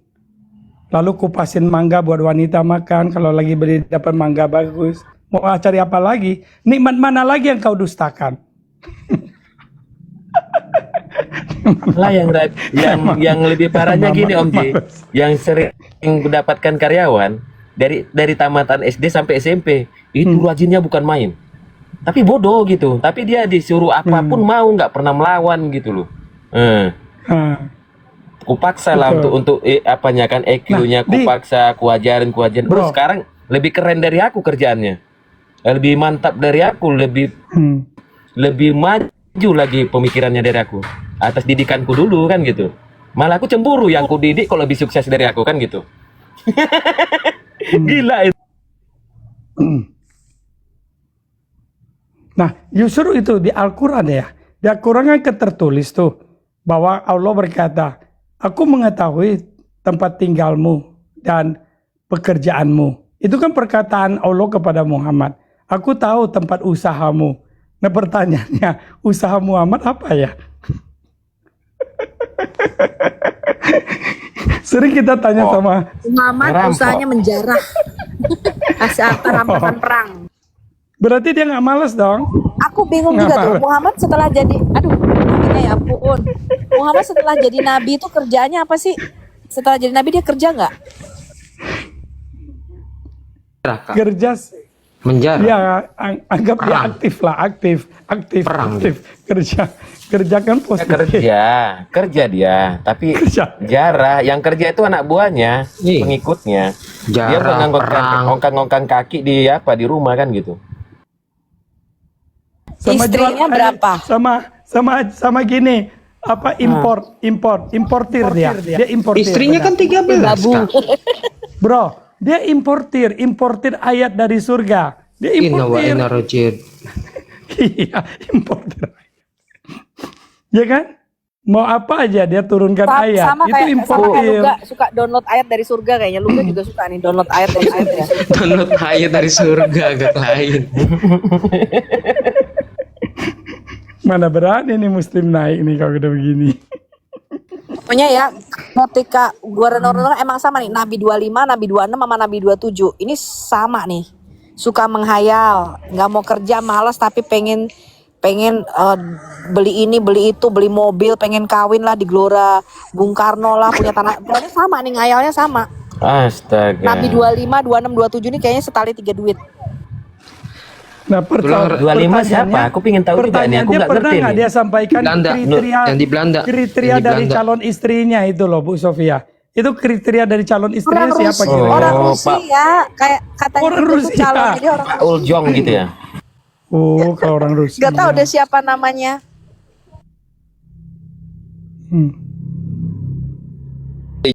Lalu kupasin mangga buat wanita makan. Kalau lagi beli dapat mangga bagus. Mau cari apa lagi? Nikmat mana lagi yang kau dustakan? Lah yang lebih parahnya gini Om Ji, yang sering mendapatkan karyawan dari tamatan SD sampai SMP itu rajinnya bukan main. Tapi bodoh gitu. Tapi dia disuruh apapun mau, nggak pernah melawan gitu loh. Kupaksa lah untuk apanya kan EQ-nya, kupaksa, kuajarin. Terus sekarang lebih keren dari aku kerjaannya. Lebih mantap dari aku, lebih maju lagi pemikirannya dari aku. Atas didikanku dulu kan gitu. Malah aku cemburu yang ku didik kok lebih sukses dari aku kan gitu. Gila itu. Nah, justru itu di Al-Quran ya. Di Al-Quran kan tertulis tuh bahwa Allah berkata, aku mengetahui tempat tinggalmu dan pekerjaanmu. Itu kan perkataan Allah kepada Muhammad. Aku tahu tempat usahamu. Nah pertanyaannya, usaha Muhammad apa ya? Sering kita tanya sama Muhammad usahanya menjarah. Asal rampasan perang. Berarti dia nggak males dong? Aku bingung juga tuh. Muhammad setelah jadi, ya ampun. Muhammad setelah jadi nabi itu kerjaannya apa sih? Setelah jadi nabi dia kerja nggak? Kerja Menjara. ya anggap dia aktif lah, aktif Perang. kerja kan positif. Kerja dia, tapi Kerja. jarah. Yang kerja itu anak buahnya, Iya. pengikutnya. Dia Jarah, perang. ngongkang kaki di di rumah kan gitu. Istrinya berapa? Sama gini, importir dia importir. Istrinya kan 13, Kak. Bro, dia importir ayat dari surga. Dia Inna wa importir. inna rajid. Iya, importir. Ya kan? Mau apa aja dia turunkan ayat. Sama Itu kayak importir. Luga suka download ayat dari surga kayaknya. Luga juga suka nih download ayat dari surga. Download ayat dari surga agak lain. Mana berani nih muslim naik nih kalau udah begini. Pokoknya ya, ketika gua renung-renung emang sama nih. Nabi 25, Nabi 26 sama Nabi 27. Ini sama nih. Suka menghayal, nggak mau kerja, malas tapi pengen beli ini, beli itu, beli mobil, pengen kawin lah di Gelora Bung Karno lah, punya tanah. Pokoknya sama nih, ngayalnya sama. Astaga. Nabi 25, 26, 27 ini kayaknya setali 3 duit. Nah, 25 siapa? Aku pengen tahu juga nih. Aku nggak pernah ngerti nggak nih. dia sampaikan Belanda. kriteria Yang di Belanda. kriteria Yang di dari Belanda. calon istrinya itu loh Bu Sofia. Itu kriteria dari calon istrinya Orang siapa Rusia, kira-kira? orang Oh, Rusia, kayak katanya Orang itu Rusia. calon, jadi orang Pak Uljong gitu ya. Oh, kalau orang Rusia. nggak tahu deh siapa namanya. Hmm.